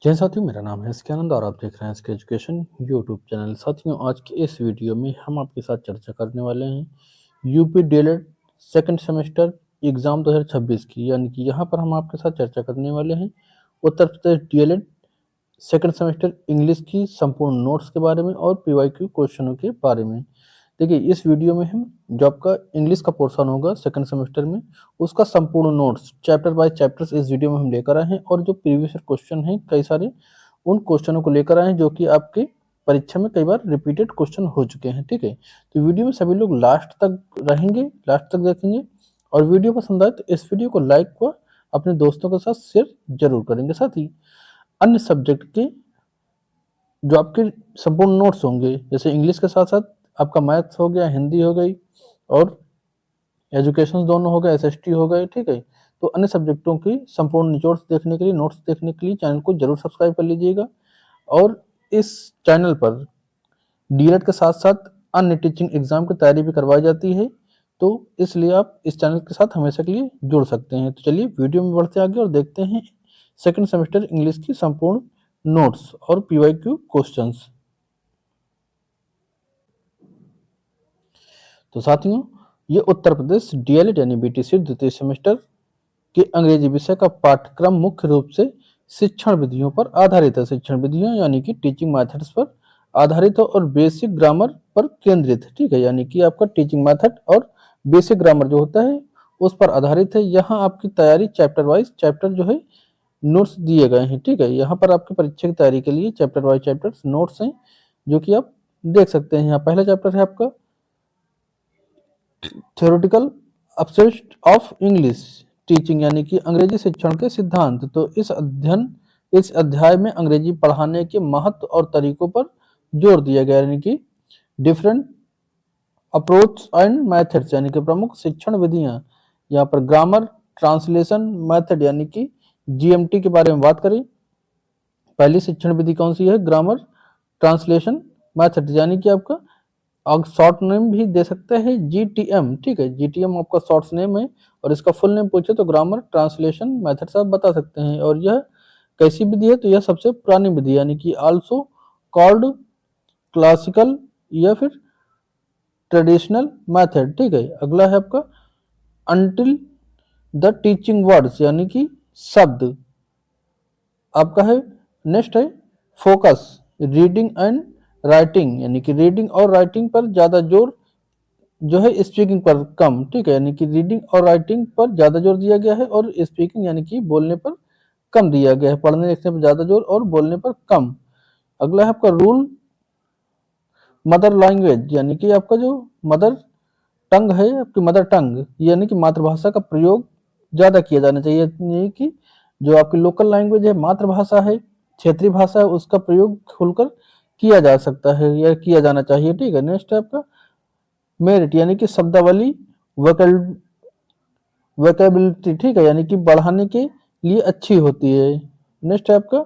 जय साथियों, मेरा नाम है एसके आनंद और आप देख रहे हैं एसके एजुकेशन यूट्यूब चैनल। साथियों, आज की इस वीडियो में हम आपके साथ चर्चा करने वाले हैं UP DElEd second semester exam 2026 की। यानी कि यहाँ पर हम आपके साथ चर्चा करने वाले हैं Uttar Pradesh DElEd second semester English की संपूर्ण नोट्स के बारे में और पीवाईक्यू क्वेश्चनों के बारे में। देखिए, इस वीडियो में हम जो आपका इंग्लिश का पोर्शन होगा सेकंड सेमेस्टर में, उसका संपूर्ण नोट्स चैप्टर बाय चैप्टर्स इस वीडियो में हम लेकर आए हैं और जो प्रीवियस क्वेश्चन हैं कई सारे, उन क्वेश्चनों को लेकर आए हैं जो कि आपके परीक्षा में कई बार रिपीटेड क्वेश्चन हो चुके हैं। ठीक है, तो वीडियो में सभी लोग लास्ट तक रहेंगे, लास्ट तक देखेंगे और वीडियो पसंद आए तो इस वीडियो को लाइक व अपने दोस्तों के साथ शेयर जरूर करेंगे। साथ ही अन्य सब्जेक्ट के जो आपके संपूर्ण नोट्स होंगे, जैसे इंग्लिश के साथ साथ आपका मैथ्स हो गया, हिंदी हो गई और एजुकेशन दोनों हो गए, एसएसटी हो गए। ठीक है, तो अन्य सब्जेक्टों की संपूर्ण निचोड़ देखने के लिए, नोट्स देखने के लिए चैनल को जरूर सब्सक्राइब कर लीजिएगा। और इस चैनल पर डीएलएड के साथ साथ अन्य टीचिंग एग्जाम की तैयारी भी करवाई जाती है, तो इसलिए आप इस चैनल के साथ हमेशा के लिए जुड़ सकते हैं। तो चलिए वीडियो में बढ़ते आगे और देखते हैं सेकंड सेमेस्टर इंग्लिश की संपूर्ण नोट्स और पीवाईक्यू क्वेश्चंस। तो साथियों, ये उत्तर प्रदेश डीएलएड यानी बीटीसी द्वितीय सेमेस्टर के अंग्रेजी विषय का पाठ्यक्रम मुख्य रूप से शिक्षण विधियों पर आधारित है। शिक्षण विधियों यानी कि टीचिंग मेथड्स पर आधारित है और बेसिक ग्रामर पर केंद्रित है। ठीक है, यानी कि आपका टीचिंग मेथड और बेसिक ग्रामर जो होता है उस पर आधारित है। यहाँ आपकी तैयारी चैप्टर वाइज चैप्टर जो है नोट्स दिए गए हैं। ठीक है, यहाँ पर आपकी परीक्षा की तैयारी के लिए चैप्टर वाइज चैप्टर नोट्स हैं जो कि आप देख सकते हैं। यहाँ पहला चैप्टर है आपका theoretical aspect of English teaching यानी कि अंग्रेजी शिक्षण के सिद्धांत। तो इस अध्याय में अंग्रेजी पढ़ाने के महत्व और तरीकों पर जोर दिया गया, यानी कि डिफरेंट अप्रोच एंड मेथड्स यानी कि प्रमुख शिक्षण विधियां। यहाँ पर ग्रामर, ट्रांसलेशन मेथड यानी कि जीएमटी के बारे में बात करें। पहली शिक्षण विधि कौन सी है? ग्रामर ट्रांसलेशन मेथड, यानी कि आपका शॉर्ट नेम भी दे सकते हैं जीटीएम। ठीक है, जीटीएम आपका शॉर्ट नेम है और इसका फुल नेम पूछे तो ग्रामर ट्रांसलेशन मेथड से आप बता सकते हैं। और यह कैसी विधि है? तो यह सबसे पुरानी विधि यानी कि आल्सो कॉल्ड क्लासिकल या फिर ट्रेडिशनल मेथड। ठीक है, अगला है आपका अनटिल द टीचिंग वर्ड्स यानी कि शब्द आपका है। नेक्स्ट है फोकस रीडिंग एंड राइटिंग यानी कि रीडिंग और राइटिंग पर ज़्यादा जोर जो है, स्पीकिंग पर कम। ठीक है, यानी कि रीडिंग और राइटिंग पर ज़्यादा जोर दिया गया है और स्पीकिंग यानी कि बोलने पर कम दिया गया है। पढ़ने लिखने पर ज़्यादा जोर और बोलने पर कम। अगला है आपका रूल मदर लैंग्वेज यानी कि आपका जो मदर टंग है, आपकी मदर टंग यानी कि मातृभाषा का प्रयोग ज़्यादा किया जाना चाहिए। यानी कि जो आपकी लोकल लैंग्वेज है, मातृभाषा है, क्षेत्रीय भाषा है, उसका प्रयोग खुलकर किया जा सकता है या किया जाना चाहिए। ठीक है, नेक्स्ट है आपका मेरिट यानी कि शब्दावली वोकेबिलिटी। ठीक है, यानी कि बढ़ाने के लिए अच्छी होती है। नेक्स्ट है आपका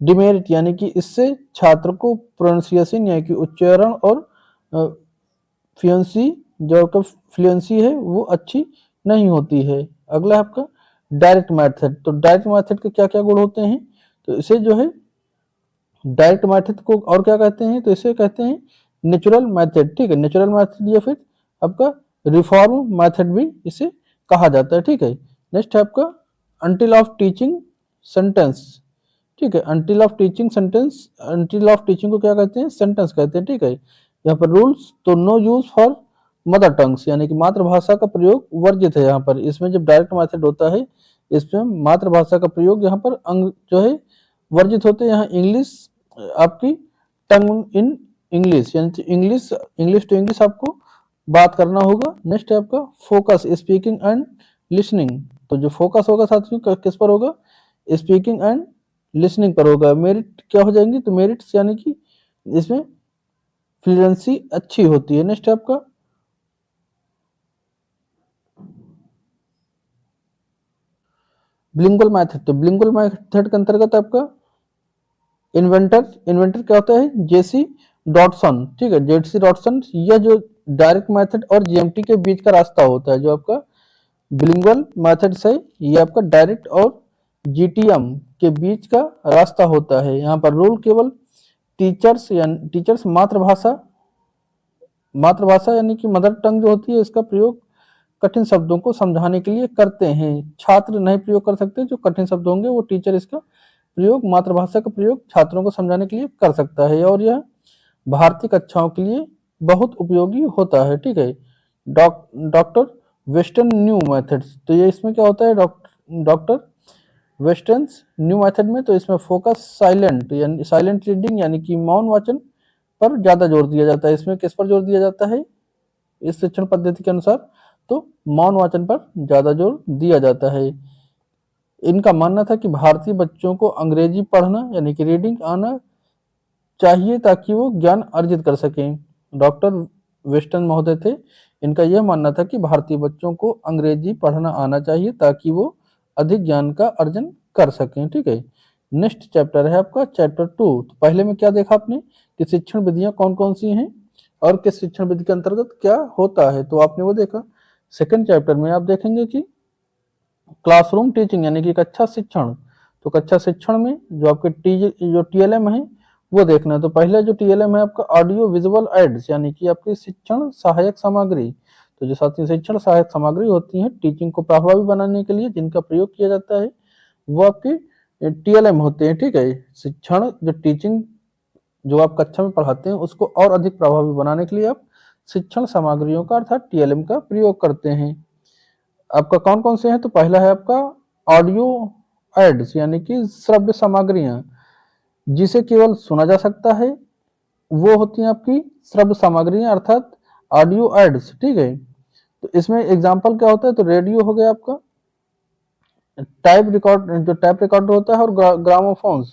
डिमेरिट यानी कि इससे छात्र को प्रोनाउंसिएशन यानी कि उच्चारण और फ्लुएंसी जो आपका फ्लुएंसी है वो अच्छी नहीं होती है। अगला है आपका डायरेक्ट मेथड। तो डायरेक्ट मेथड के क्या क्या गुण होते हैं? तो इसे जो है डायरेक्ट मेथड को और क्या कहते हैं? तो इसे कहते हैं नेचुरल मेथड। ठीक है, नेचुरल मेथड या फिर आपका रिफॉर्म मेथड भी इसे कहा जाता है। ठीक है, नेक्स्ट है आपका अंटिल ऑफ टीचिंग सेंटेंस। ठीक है, until of teaching sentence, until of teaching को क्या कहते हैं? सेंटेंस कहते हैं। ठीक है, यहाँ पर रूल्स तो no use for mother tongues यानी कि मातृभाषा का प्रयोग वर्जित है। यहाँ पर इसमें जब डायरेक्ट मेथड होता है इसमें मातृभाषा का प्रयोग यहाँ पर अंग जो है वर्जित होते हैं। यहाँ इंग्लिश आपकी टंग इन इंग्लिश यानी इंग्लिश इंग्लिश टू इंग्लिश आपको बात करना होगा। नेक्स्ट है आपका फोकस स्पीकिंग एंड लिसनिंग। तो जो फोकस होगा साथियों किस पर होगा? स्पीकिंग एंड लिसनिंग पर होगा। मेरिट क्या हो जाएंगे? तो मेरिट्स यानी कि इसमें फ्लुएंसी अच्छी होती है। नेक्स्ट है आपका बिलिंगुअल मेथड। तो बिलिंगुअल मेथड के अंतर्गत आपका इन्वेंटर क्या होता है? जेसी डॉटसन। ठीक है, जेसी डॉटसन। यह जो डायरेक्ट मेथड और जीएमटी के बीच का रास्ता होता है, जो आपका बिलिंगुअल मेथड से ये आपका डायरेक्ट और जीटीएम के बीच का रास्ता होता है। यहाँ पर रूल केवल टीचर्स मातृभाषा यानी कि मदर टंग जो होती है इसका प्रयोग कठिन शब्दों को समझाने के लिए करते हैं। छात्र नहीं प्रयोग कर सकते, जो कठिन शब्द होंगे वो टीचर इसका प्रयोग, मातृभाषा का प्रयोग छात्रों को समझाने के लिए कर सकता है, और यह भारतीय कक्षाओं के लिए बहुत उपयोगी होता है। ठीक है। डॉक्टर वेस्टर्न न्यू मेथड्स, तो ये इसमें क्या होता है, डॉक्टर वेस्टर्न न्यू मेथड में, तो इसमें फोकस साइलेंट रीडिंग यानी कि मौन वाचन पर ज्यादा जोर दिया जाता है। इसमें किस पर जोर दिया जाता है इस शिक्षण पद्धति के अनुसार, तो मौन वाचन पर ज्यादा जोर दिया जाता है। इनका मानना था कि भारतीय बच्चों को अंग्रेजी पढ़ना यानी कि रीडिंग आना चाहिए ताकि वो ज्ञान अर्जित कर सकें। डॉक्टर वेस्टर्न महोदय थे, इनका यह मानना था कि भारतीय बच्चों को अंग्रेजी पढ़ना आना चाहिए ताकि वो अधिक ज्ञान का अर्जन कर सकें। ठीक है। नेक्स्ट चैप्टर है आपका चैप्टर 2। तो पहले में क्या देखा आपने कि शिक्षण विधियां कौन कौन सी हैं और किस शिक्षण विधि के अंतर्गत क्या होता है, तो आपने वो देखा। सेकंड चैप्टर में आप देखेंगे कि क्लासरूम टीचिंग यानी कि कक्षा शिक्षण। तो कक्षा शिक्षण में जो आपके जो टीएलएम है वो देखना है। तो पहले जो टीएलएम है आपका ऑडियो विजुअल एड्स यानी कि आपकी शिक्षण सहायक सामग्री। तो जो साथी शिक्षण सहायक सामग्री होती है टीचिंग को प्रभावी बनाने के लिए जिनका प्रयोग किया जाता है वो आपके टीएलएम होते हैं। ठीक है। शिक्षण जो टीचिंग जो आप कक्षा में पढ़ाते हैं उसको और अधिक प्रभावी बनाने के लिए आप शिक्षण सामग्रियों का अर्थात टीएलएम का प्रयोग करते हैं। आपका कौन कौन से हैं, तो पहला है आपका ऑडियो एड्स यानी कि श्रव्य सामग्रियां जिसे केवल सुना जा सकता है, वो होती हैं आपकी श्रव्य सामग्रियां अर्थात ऑडियो एड्स। ठीक है। तो इसमें एग्जांपल क्या होता है, तो रेडियो हो गया आपका, टाइप रिकॉर्डर होता है, और ग्रामोफोन्स।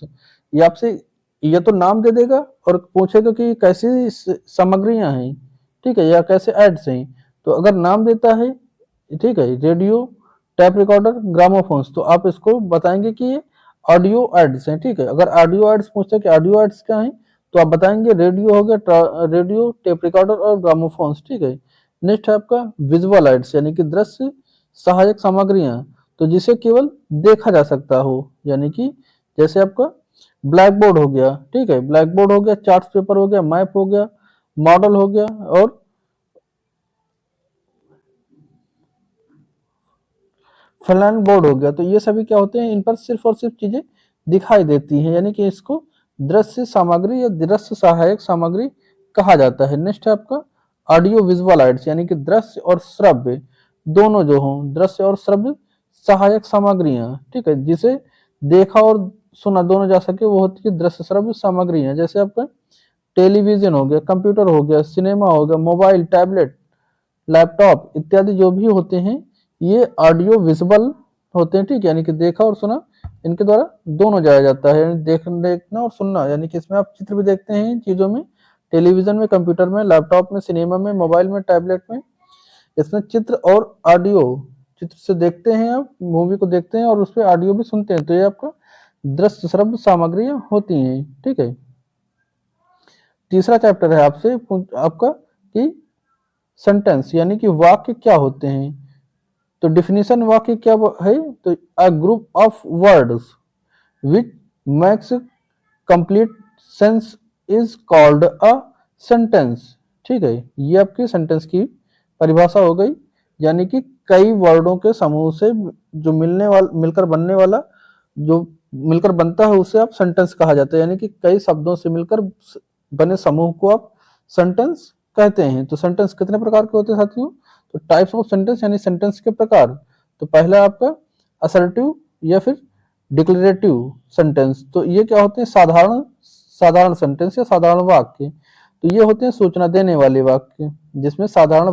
ये आपसे ये तो नाम दे देगा और पूछेगा कि कैसी सामग्रियां हैं, ठीक है, या कैसे एड्स हैं। तो अगर नाम देता है, ठीक है, रेडियो, टैप रिकॉर्डर, ग्रामोफोन्स, तो आप इसको बताएंगे कि ये ऑडियो एड्स हैं। ठीक है। अगर ऑडियो एड्स पूछते हैं कि ऑडियो एड्स क्या हैं, तो आप बताएंगे रेडियो हो गया, रेडियो, टेप रिकॉर्डर और ग्रामोफोन्स। ठीक है। नेक्स्ट है आपका विजुअल एड्स यानी कि दृश्य सहायक सामग्रियां, तो जिसे केवल देखा जा सकता हो, यानी कि जैसे आपका ब्लैक बोर्ड हो गया, ठीक है, ब्लैक बोर्ड हो गया, चार्ट पेपर हो गया, मैप हो गया, मॉडल हो गया, और फ्लैन बोर्ड हो गया। तो ये सभी क्या होते हैं, इन पर सिर्फ और सिर्फ चीजें दिखाई देती हैं, यानी कि इसको दृश्य सामग्री या दृश्य सहायक सामग्री कहा जाता है। नेक्स्ट है आपका ऑडियो विजुअल एड्स यानी कि दृश्य और श्रव्य दोनों जो हों, दृश्य और श्रव्य सहायक सामग्रियां, ठीक है, जिसे देखा और सुना दोनों जा सके, वो होती है दृश्य श्रव्य सामग्रियां। जैसे आपका टेलीविजन हो गया, कंप्यूटर हो गया, सिनेमा हो गया, मोबाइल, टैबलेट, लैपटॉप इत्यादि जो भी होते हैं ये ऑडियो विजुअल होते हैं। ठीक, यानी कि देखा और सुना इनके द्वारा दोनों जाया जाता है, देखना और सुनना, यानी कि इसमें आप चित्र भी देखते हैं इन चीजों में, टेलीविजन में, कंप्यूटर में, लैपटॉप में, सिनेमा में, मोबाइल में, टैबलेट में, इसमें चित्र और ऑडियो, चित्र से देखते हैं आप मूवी को देखते हैं और उस पर ऑडियो भी सुनते हैं, तो ये आपका दृश्य श्रव्य सामग्रियां होती हैं। ठीक है। तीसरा चैप्टर है आपसे आपका कि सेंटेंस यानी कि वाक्य क्या होते हैं। तो डिफिनीशन वाक्य क्या है, तो a group of words which makes complete sense is called a sentence. ठीक है। ये आपकी सेंटेंस की परिभाषा हो गई, यानी कि कई वर्डों के समूह से जो मिलकर बनता है उसे आप सेंटेंस कहा जाता है, यानी कि कई शब्दों से मिलकर बने समूह को आप सेंटेंस कहते हैं। तो सेंटेंस कितने प्रकार के होते हैं साथियों, तो टाइप्स ऑफ सेंटेंस यानी सेंटेंस के प्रकार। तो पहला आपका असर्टिव या फिर डिक्लेरेटिव सेंटेंस, तो ये क्या होते हैं, साधारण सेंटेंस या साधारण वाक्य। तो ये होते हैं सूचना देने वाले वाक्य जिसमें साधारण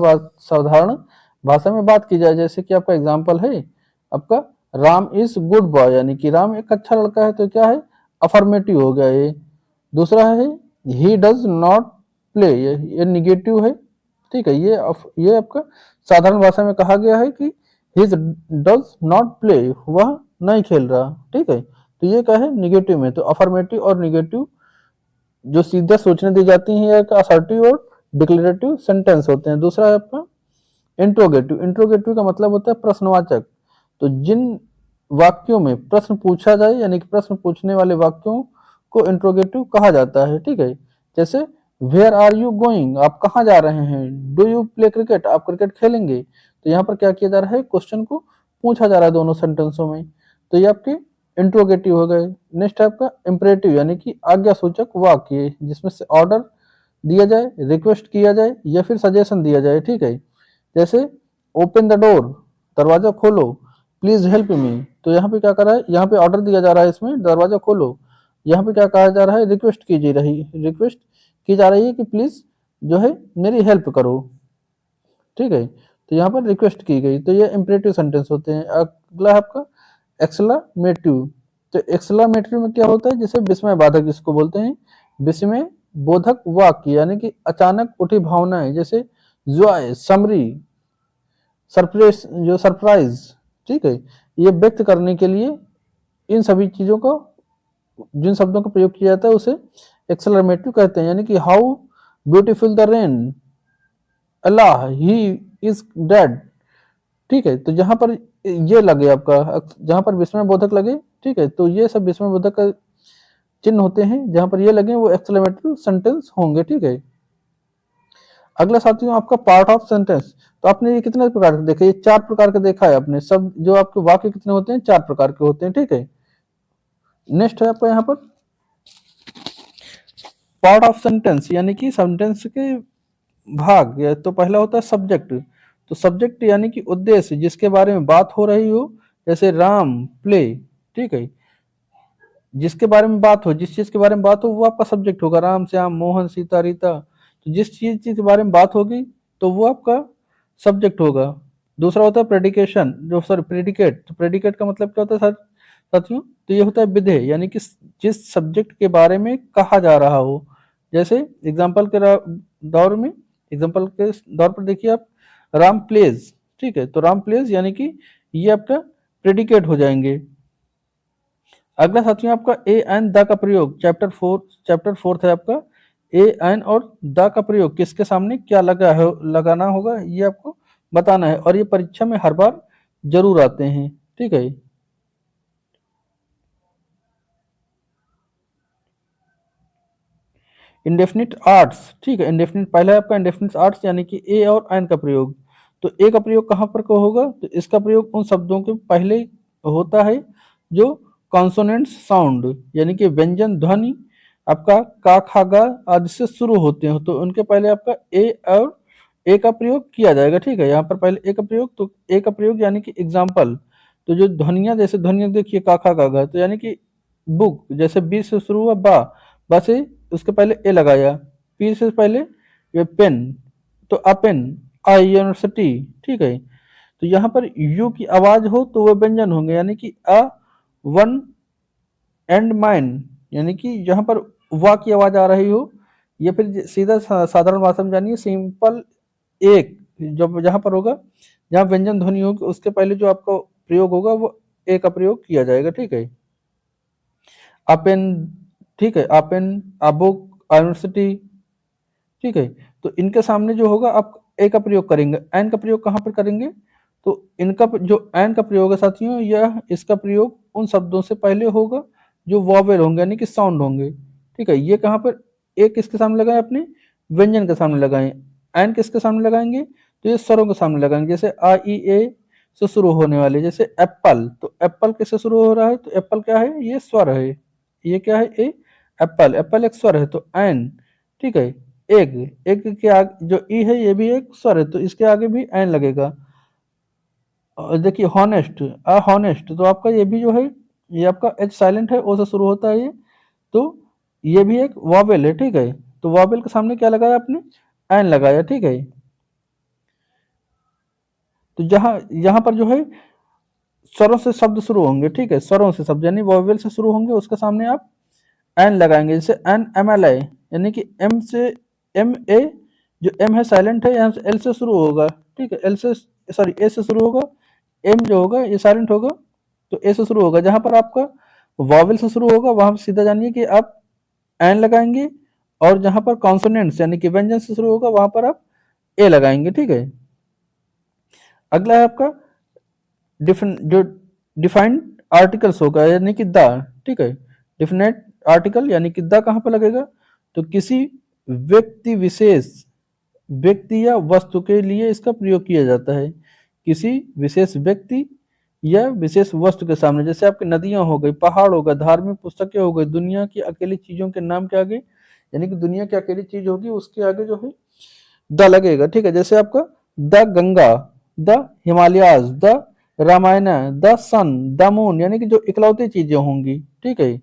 भाषा में बात की जाए। जैसे कि आपका एग्जाम्पल है आपका राम इज गुड बॉय, यानी कि राम एक अच्छा लड़का है, तो क्या है, अफर्मेटिव हो गया ये। दूसरा है ही डज नॉट प्ले, ये निगेटिव है। ठीक है। ये आपका साधारण भाषा में कहा गया है कि ही डज नॉट प्ले, वह नहीं खेल रहा। ठीक है। तो ये क्या है, निगेटिव में। तो अफर्मेटिव और निगेटिव जो सीधा सोचने दी जाती है, असर्टिव और डिक्लेरेटिव सेंटेंस होते हैं। दूसरा है आपका इंट्रोगेटिव। इंट्रोगेटिव का मतलब होता है प्रश्नवाचक। तो जिन वाक्यों में प्रश्न पूछा जाए यानी कि प्रश्न पूछने वाले वाक्यों को इंट्रोगेटिव कहा जाता है, ठीक है। जैसे वेयर आर यू गोइंग, आप कहाँ जा रहे हैं। डू यू प्ले क्रिकेट, आप क्रिकेट खेलेंगे। तो यहाँ पर क्या किया जा रहा है, क्वेश्चन को पूछा जा रहा है दोनों सेंटेंसों में। तो ये आपके इंट्रोगेटिव हो गए। नेक्स्ट है आपका इम्परेटिव यानी कि आज्ञा सूचक वाक्य, जिसमें से ऑर्डर दिया जाए, रिक्वेस्ट किया जाए या फिर सजेशन दिया जाए, ठीक है। जैसे ओपन द डोर, दरवाजा खोलो। प्लीज हेल्प मी, तो यहाँ पे क्या कर रहा है, यहाँ पे ऑर्डर दिया जा रहा है, इसमें दरवाजा खोलो। यहाँ पे क्या कहा जा रहा है, रिक्वेस्ट की जा रही है कि प्लीज जो है मेरी हेल्प करो, ठीक है। तो यहाँ पर रिक्वेस्ट की गई। तो ये इम्परेटिव सेंटेंस होते हैं। अगला है आपका एक्सक्लामेटिव। तो एक्सक्लामेटरी में क्या होता है, जैसे विस्मय बाधक जिसको बोलते हैं, विस्मय बोधक वाक्य यानी कि अचानक उठी भावनाएं, जैसे जॉय, समरी, सरप्राइज, ठीक है। ये व्यक्त करने के लिए इन सभी चीजों को, जिन शब्दों का प्रयोग किया जाता है उसे एक्सक्लेमेटिव कहते हैं। यानी कि how beautiful the rain, Allah he is dead, ठीक है। तो जहां पर ये लगे आपका, जहां पर विस्मय बोधक लगे, ठीक है, तो ये सब विस्मय बोधक का चिन्ह होते हैं। जहां पर ये लगे वो एक्सक्लेमेटरी सेंटेंस होंगे, ठीक है। अगला साथियों आपका पार्ट ऑफ सेंटेंस। तो आपने ये कितने प्रकार के देखे, ये 4 प्रकार के देखा है आपने। सब जो आपके वाक्य कितने होते हैं, 4 प्रकार के होते हैं, ठीक है। नेक्स्ट है आपका यहाँ पर पार्ट ऑफ सेंटेंस यानी कि सेंटेंस के भाग। तो पहला होता है सब्जेक्ट। तो सब्जेक्ट यानी कि उद्देश्य, जिसके बारे में बात हो रही हो, जैसे राम प्ले, ठीक है। जिसके बारे में बात हो, जिस चीज के बारे में बात हो वो आपका सब्जेक्ट होगा। राम, श्याम, मोहन, सीता, रीता, तो जिस चीज के बारे में बात होगी तो वो आपका सब्जेक्ट होगा। दूसरा होता है प्रेडिकेशन, जो सॉरी प्रेडिकेट। तो प्रेडिकेट का मतलब क्या होता है सर साथियों, तो ये होता है विधेय, यानी कि जिस सब्जेक्ट के बारे में कहा जा रहा हो। जैसे दौर में एग्जाम्पल के दौर पर देखिए आप, राम प्लेज, ठीक है। तो राम प्लेज यानी कि ये आपका प्रेडिकेट हो जाएंगे। अगला साथियों आपका ए एंड द का प्रयोग, चैप्टर फोर्थ है आपका। ए एंड और द का प्रयोग किसके सामने क्या लगाना होगा, ये आपको बताना है। और ये परीक्षा में हर बार जरूर आते हैं, ठीक है। इंडेफिनिट आर्ट्स, ठीक है। इंडेफिनिट पहला है आपका इंडेफिनिट आर्ट्स यानी कि ए और एंड का प्रयोग। तो ए का प्रयोग कहाँ पर को होगा, तो इसका प्रयोग उन शब्दों के पहले होता है जो कॉन्सोनेंट्स साउंड यानी कि व्यंजन ध्वनि आपका का खा गा आदि से शुरू होते हैं, तो उनके पहले आपका ए और ए का प्रयोग किया जाएगा, ठीक है। यहाँ पर पहले ए का प्रयोग, तो ए का प्रयोग यानी कि एग्जाम्पल। तो जो ध्वनिया, जैसे ध्वनिया देखिए का खा गा गा, तो यानी कि बुक, जैसे बी से शुरू हुआ बा से उसके पहले ए लगाया, पी से पहले ये पेन, तो अपेन, आई यूनिवर्सिटी, ठीक है। तो यहाँ पर यू की आवाज हो तो वह व्यंजन होंगे, यानी कि अ, वन एंड माइन, यानी कि जहां पर वा की आवाज आ रही हो, या फिर सीधा साधारण भाषा में जानिए सिंपल एक, जब जहां पर होगा, जहां व्यंजन ध्वनि होगी उसके पहले जो आपका प्रयोग होगा वो ए का प्रयोग किया जाएगा, ठीक है। अपेन, ठीक है, अपेन, अबुक, यूनिवर्सिटी, ठीक है। तो इनके सामने जो होगा आप ए का प्रयोग करेंगे। एन का प्रयोग कहाँ पर करेंगे, तो इनका जो एन का प्रयोग है साथियों, यह इसका प्रयोग उन शब्दों से पहले होगा जो वॉवेल होंगे यानी कि साउंड होंगे, ठीक है। ये कहाँ पर ए किसके सामने लगाए, अपने व्यंजन के सामने लगाएं। एन किसके सामने लगाएंगे, तो ये स्वरों के सामने लगाएंगे। जैसे आ ई ए से शुरू होने वाले, जैसे एप्पल, तो एप्पल किससे शुरू हो रहा है, तो एप्पल क्या है, ये स्वर है। ये क्या है, ए, एप्पल, एप्पल एक स्वर है, तो एन, ठीक है। एग, एग के आगे जो ई है ये भी एक स्वर है, तो इसके आगे भी एन लगेगा। और देखिए हॉनेस्ट, हॉनेस्ट, तो आपका ये भी जो है, ये आपका एच साइलेंट है, ओ से शुरू होता है ये, तो ये भी एक वॉवेल है, ठीक है। तो वॉवेल के सामने क्या लगाया आपने, एन लगाया, ठीक है। तो जहां यहाँ पर जो है स्वरों से शब्द शुरू होंगे, ठीक है, स्वरों से शब्द यानी वॉवेल से शुरू होंगे, उसके सामने आप एन लगाएंगे। जैसे एन एम एल आई, यानी कि एम से एम ए, जो एम है साइलेंट है, यहाँ से एल से शुरू होगा, ठीक है, एल से सॉरी ए से शुरू होगा, एम जो होगा ये साइलेंट होगा, तो ए से शुरू होगा। जहां पर आपका वॉवेल से शुरू होगा वहां सीधा जानिए कि आप एन लगाएंगे, और जहां पर कॉन्सोनेंट्स यानी कि व्यंजन से शुरू होगा वहां पर आप ए लगाएंगे, ठीक है। अगला है आपका जो डिफाइंड आर्टिकल्स होगा यानी कि द, ठीक है। डिफिनेट आर्टिकल यानी कि द कहाँ पर लगेगा, तो किसी व्यक्ति विशेष, व्यक्ति या वस्तु के लिए इसका प्रयोग किया जाता है, किसी विशेष व्यक्ति या विशेष वस्तु के सामने। जैसे आपकी नदियां हो गई, पहाड़ हो गए, धार्मिक पुस्तकें हो गई, दुनिया की अकेली चीजों के नाम के आगे, यानी कि दुनिया की अकेली चीज होगी उसके आगे जो है द लगेगा, ठीक है। जैसे आपका the Ganga, the Himalayas, the Ramayana, the sun, the moon, यानी कि जो इकलौती चीजें होंगी, ठीक है।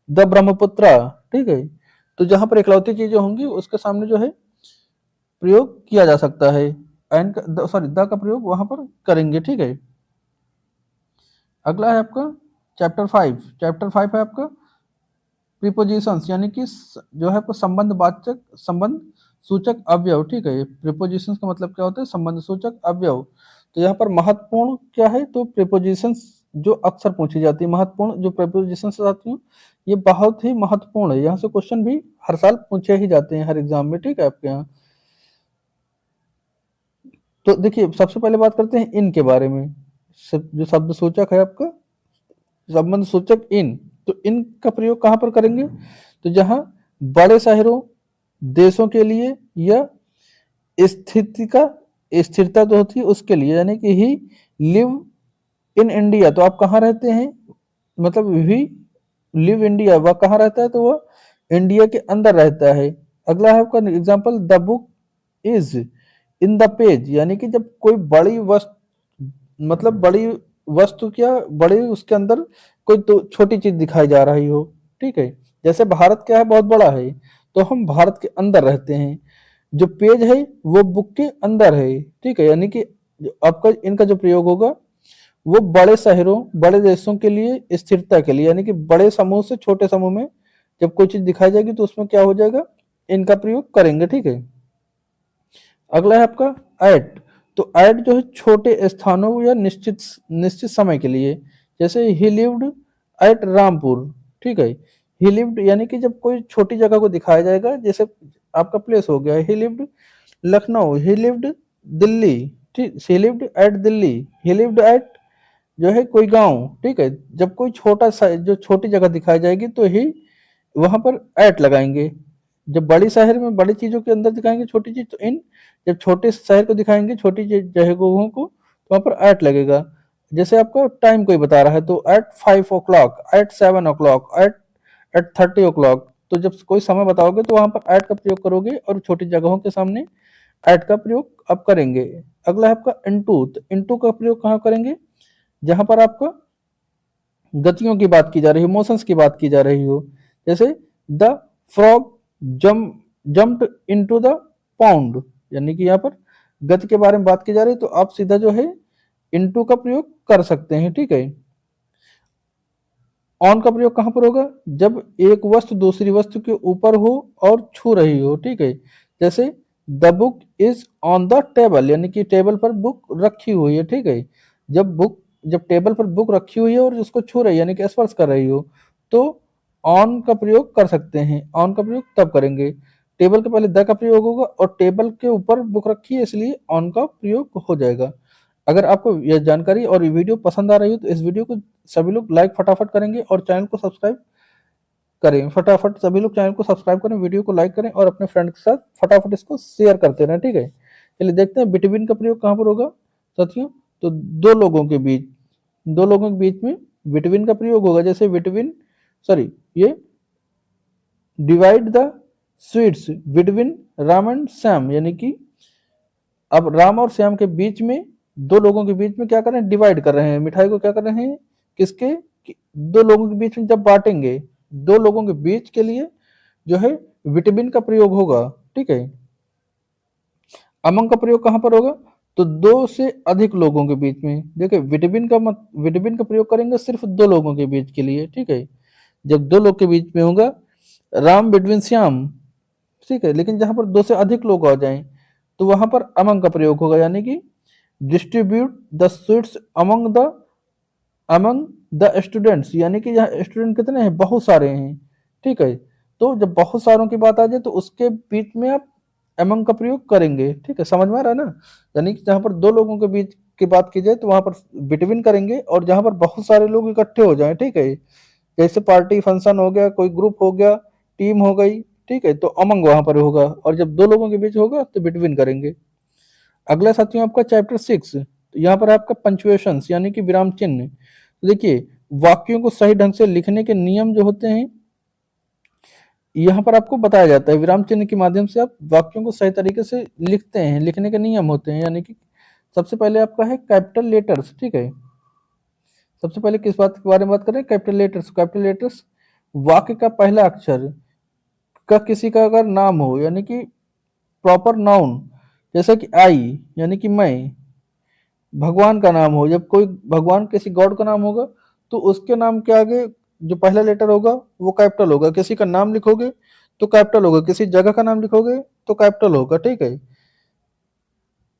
द ब्रह्मपुत्र, ठीक है। तो जहां पर इकलौती चीजें होंगी उसके सामने जो है प्रयोग किया जा सकता है, एंड सॉरी द का प्रयोग वहां पर करेंगे, ठीक है। अगला है आपका चैप्टर 5 है आपका प्रीपोजिशंस, यानी कि जो है आपका संबंधवाचक, संबंध सूचक अवयव, ठीक है। प्रीपोजिशंस का मतलब क्या होता है, संबंध सूचक अवयव। तो यहाँ पर महत्वपूर्ण क्या है, तो प्रीपोजिशंस जो अक्सर पूछी जाती है, महत्वपूर्ण जो प्रीपोजिशंस आती हैं ये बहुत ही महत्वपूर्ण है, यहाँ से क्वेश्चन भी हर साल पूछे ही जाते हैं हर एग्जाम में, ठीक है आपके यहाँ। तो देखिए सबसे पहले बात करते हैं इन के बारे में। जो शब्द सूचक है आपका संबंध सूचक इन, तो इन का प्रयोग कहाँ पर करेंगे, तो जहां बड़े शहरों, देशों के लिए या स्थिति का स्थिरता जो होती है उसके लिए, यानी कि ही लिव इन इंडिया, तो आप कहाँ रहते हैं, मतलब ही लिव इंडिया, वह कहाँ रहता है, तो वह इंडिया के अंदर रहता है। अगला है आपका example the book is in the page, यानी कि जब कोई बड़ी वस्तु, मतलब बड़ी वस्तु क्या बड़ी उसके अंदर कोई तो छोटी चीज दिखाई जा रही हो, ठीक है। जैसे भारत क्या है, बहुत बड़ा है, तो हम भारत के अंदर रहते हैं, जो पेज है वो बुक के अंदर है, ठीक है। यानी कि आपका इनका जो प्रयोग होगा वो बड़े शहरों, बड़े देशों के लिए स्थिरता के लिए, यानी कि बड़े समूह से छोटे समूह में जब कोई चीज दिखाई जाएगी तो उसमें क्या हो जाएगा, इनका प्रयोग करेंगे, ठीक है। अगला है आपका एट, तो एट जो है छोटे स्थानों या निश्चित निश्चित समय के लिए, जैसे ही लिव्ड एट रामपुर, ठीक है। ही लिव्ड यानी कि जब कोई छोटी जगह को दिखाया जाएगा, जैसे आपका प्लेस हो गया he lived Lucknow, he lived Delhi, ठीक, he lived at Delhi, he lived at जो है कोई गांव, ठीक है। जब कोई छोटा सा जो छोटी जगह दिखाई जाएगी तो ही वहां पर एट लगाएंगे। जब बड़ी शहर में बड़ी चीजों के अंदर दिखाएंगे छोटी चीज तो इन, जब छोटे शहर को दिखाएंगे छोटी जगहों को तो वहां पर एट लगेगा। जैसे आपका टाइम कोई बता रहा है तो eight 5 o'clock, eight 7 o'clock, eight 30 o'clock, तो जब कोई समय बताओगे तो वहां पर एट का प्रयोग करोगे और छोटी जगहों के सामने एट का प्रयोग आप करेंगे। अगला है आपका इनटू, तो इनटू का प्रयोग कहाँ करेंगे, जहां पर आपका गतियों की बात की जा रही हो, मोशंस की बात की जा रही हो। जैसे the frog jumped into the pound, यानी कि यहाँ पर गति के बारे में बात की जा रही है तो आप सीधा जो है इनटू का प्रयोग कर सकते हैं, ठीक है। ऑन का प्रयोग कहां पर होगा, जब एक वस्तु दूसरी वस्तु के ऊपर हो और छू रही हो, ठीक है। जैसे the book is on the table, यानी कि टेबल पर बुक रखी हुई है, ठीक है। जब टेबल पर बुक रखी हुई है और उसको छू रही है यानी कि स्पर्श कर रही हो तो ऑन का प्रयोग कर सकते हैं। ऑन का प्रयोग तब करेंगे, टेबल के पहले द का प्रयोग होगा और टेबल के ऊपर बुक रखी है इसलिए ऑन का प्रयोग हो जाएगा। अगर आपको यह जानकारी और ये वीडियो पसंद आ रही हो तो इस वीडियो को सभी लोग लाइक फटाफट करेंगे और चैनल को सब्सक्राइब करें फटाफट, सभी लोग चैनल को सब्सक्राइब करें, वीडियो को लाइक करें और अपने फ्रेंड के साथ फटाफट इसको शेयर करते रहें, ठीक है। चलिए देखते हैं बिटवीन का प्रयोग कहाँ पर होगा साथियों, तो दो लोगों के बीच, दो लोगों के बीच में बिटवीन का प्रयोग होगा। जैसे बिटवीन सॉरी ये divide the sweets between Ram and Shyam, यानी कि अब राम और श्याम के बीच में दो लोगों के बीच में क्या कर रहे हैं, डिवाइड कर रहे हैं मिठाई को, क्या कर रहे हैं किसके दो लोगों के बीच में जब बांटेंगे दो लोगों के बीच के लिए जो है विटामिन का प्रयोग होगा, ठीक है। अमंग का प्रयोग कहां पर होगा, तो दो से अधिक लोगों के बीच में। देखिए विटामिन का प्रयोग करेंगे सिर्फ दो लोगों के बीच के लिए, ठीक है। जब दो लोग के बीच में होगा राम बिटवीन श्याम, ठीक है। लेकिन जहां पर दो से अधिक लोग आ जाएं तो वहां पर अमंग का प्रयोग होगा, यानी कि distribute the sweets among the students, यानी कि यहाँ स्टूडेंट कितने हैं, बहुत सारे हैं, ठीक है। तो जब बहुत सारों की बात आ जाए तो उसके बीच में आप अमंग का प्रयोग करेंगे, ठीक है। समझ में आ रहा है ना, यानी कि जहां पर दो लोगों के बीच की बात की जाए तो वहां पर बिटवीन करेंगे, और जहां पर बहुत सारे लोग इकट्ठे हो जाएं, ठीक है, जैसे पार्टी फंक्शन हो गया, कोई ग्रुप हो गया, टीम हो गई, ठीक है, तो अमंग वहां पर होगा, और जब दो लोगों के बीच होगा तो बिटवीन करेंगे। अगला साथियों आपका चैप्टर 6, तो यहाँ पर आपका पंक्चुएशन यानी कि विराम चिन्ह। तो देखिए, वाक्यों को सही ढंग से लिखने के नियम जो होते हैं यहाँ पर आपको बताया जाता है। विराम चिन्ह के माध्यम से आप वाक्यों को सही तरीके से लिखते हैं, लिखने के नियम होते हैं, यानी कि सबसे पहले आपका है कैपिटल लेटर्स, ठीक है। सबसे पहले किस बात के बारे में बात करें? Capital letters. कैपिटल लेटर्स वाक्य का पहला अक्षर का किसी का अगर नाम हो, यानी कि प्रॉपर नाउन, जैसा कि आई यानी कि मैं, भगवान का नाम हो, जब कोई भगवान किसी गॉड का नाम होगा तो उसके नाम के आगे जो पहला लेटर होगा वो कैपिटल होगा। किसी का नाम लिखोगे तो कैपिटल होगा, किसी जगह का नाम लिखोगे तो कैपिटल होगा, ठीक है।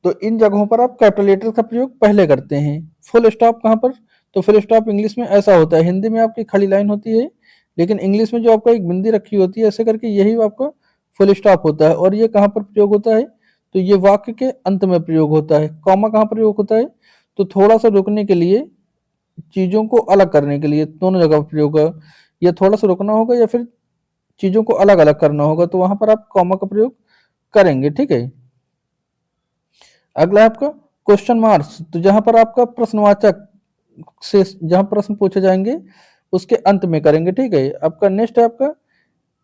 तो इन जगहों पर आप कैपिटल लेटर का प्रयोग पहले करते हैं। फुल स्टॉप कहाँ पर? तो फुल स्टॉप इंग्लिश में ऐसा होता है, हिंदी में आपकी खड़ी लाइन होती है, लेकिन इंग्लिश में जो आपका एक बिंदी रखी होती है ऐसे करके, यही आपका फुल स्टॉप होता है। और ये कहाँ पर प्रयोग होता है? तो ये वाक्य के अंत में प्रयोग होता है। कॉमा कहाँ प्रयोग होता है? तो थोड़ा सा रुकने के लिए, चीजों को अलग करने के लिए, दोनों जगह प्रयोग होगा। या थोड़ा सा रुकना होगा या फिर चीजों को अलग अलग करना होगा, तो वहां पर आप कॉमा का प्रयोग करेंगे, ठीक है। अगला है आपका क्वेश्चन मार्क्स। तो जहां पर आपका प्रश्नवाचक से जहां प्रश्न पूछे जाएंगे उसके अंत में करेंगे, ठीक है। आपका नेक्स्ट है आपका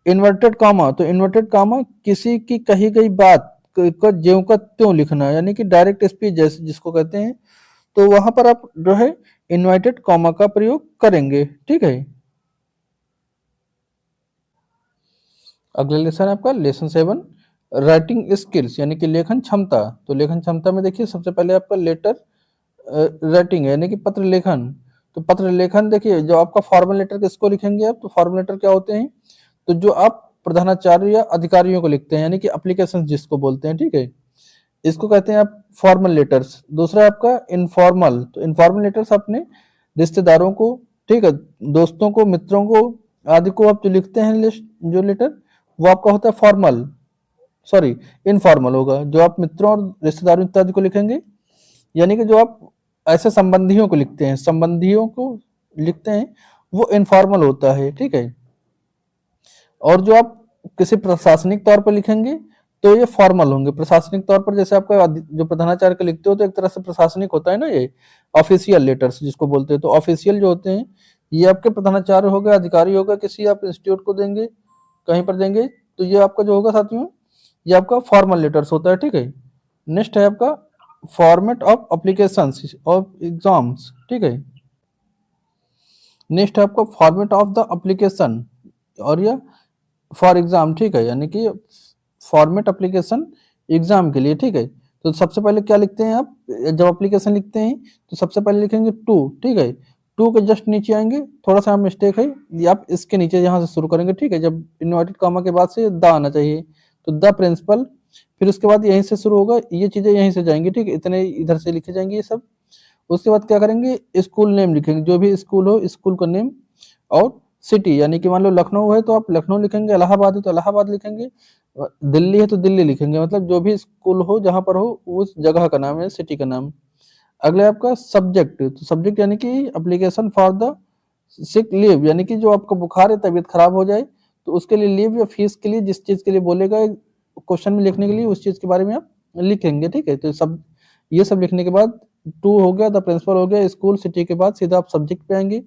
इन्वर्टेड कॉमा। तो इन्वर्टेड कॉमा किसी की कही गई बात का ज्यों का त्यों लिखना, यानी कि डायरेक्ट स्पीच जैसे जिसको कहते हैं, तो वहां पर आप जो है इन्वर्टेड कॉमा का प्रयोग करेंगे, ठीक है। अगला लेसन है आपका लेसन 7, राइटिंग स्किल्स यानी कि लेखन क्षमता। तो लेखन क्षमता में देखिए, सबसे पहले आपका लेटर राइटिंग है, यानी कि पत्र लेखन। तो पत्र लेखन देखिए, जो आपका फॉर्मल लेटर किसको लिखेंगे आप? तो फॉर्मल लेटर क्या होते हैं? तो जो आप प्रधानाचार्य या अधिकारियों को लिखते हैं, यानी कि अप्लीकेशन जिसको बोलते हैं, ठीक है, इसको कहते हैं आप फॉर्मल लेटर्स। दूसरा आपका इनफॉर्मल। तो इनफॉर्मल लेटर्स अपने रिश्तेदारों को, ठीक है, दोस्तों को, मित्रों को आदि को आप जो लिखते हैं लिस्ट, जो लेटर, वो आपका होता है फॉर्मल, सॉरी इनफॉर्मल होगा। जो आप मित्रों और रिश्तेदारों इत्यादि को लिखेंगे, यानी कि जो आप ऐसे संबंधियों को लिखते हैं, संबंधियों को लिखते हैं, वो इनफॉर्मल होता है, ठीक है। और जो आप किसी प्रशासनिक तौर पर लिखेंगे तो ये फॉर्मल होंगे। प्रशासनिक तौर पर जैसे आपका जो प्रधानाचार्य का लिखते हो तो एक तरह से प्रशासनिक होता है ना, ये ऑफिशियल लेटर्स जिसको बोलते हैं। तो ऑफिशियल जो होते हैं ये आपके प्रधानाचार्य हो गए, अधिकारी होगा, किसी आप इंस्टीट्यूट को देंगे, कहीं पर देंगे, तो ये आपका जो होगा साथियों, ये आपका फॉर्मल लेटर्स होता है, ठीक है। नेक्स्ट है आपका format of application of exams, ठीक है। नेक्स्ट है आपका फॉर्मेट ऑफ द एप्लीकेशन और या फॉर एग्जाम, ठीक है, यानी कि फॉर्मेट एप्लीकेशन एग्जाम के लिए, ठीक है। तो सबसे पहले क्या लिखते हैं आप जब एप्लीकेशन लिखते हैं? तो सबसे पहले लिखेंगे टू, ठीक है। टू के जस्ट नीचे आएंगे, थोड़ा सा मिस्टेक है, ये आप इसके नीचे यहाँ से शुरू करेंगे, ठीक है। जब इन्वर्टेड कॉमा के बाद से द आना चाहिए, तो द प्रिंसिपल, फिर उसके बाद यहीं से शुरू होगा, ये चीजें यहीं से जाएंगी, ठीक है, इतने इधर से लिखे जाएंगे ये सब। उसके बाद क्या करेंगे? स्कूल नेम लिखेंगे, जो भी स्कूल हो स्कूल का नेम, और सिटी, यानी कि मान लो लखनऊ है तो आप लखनऊ लिखेंगे, इलाहाबाद है तो इलाहाबाद लिखेंगे, दिल्ली है तो दिल्ली लिखेंगे, मतलब जो भी स्कूल हो जहां पर हो उस जगह का नाम है, सिटी का नाम। अगला आपका सब्जेक्ट। तो सब्जेक्ट यानी कि application for the sick leave, यानी कि जो आपका बुखार है, तबीयत खराब हो जाए तो उसके लिए लीव या फीस के लिए जिस चीज के लिए बोलेगा क्वेश्चन में लिखने के लिए, उस चीज के बारे में आप लिखेंगे, ठीक है। तो सब ये सब लिखने के बाद टू हो गया, द प्रिंसिपल हो गया, स्कूल, सिटी के बाद सीधा आप सब्जेक्ट पे आएंगे।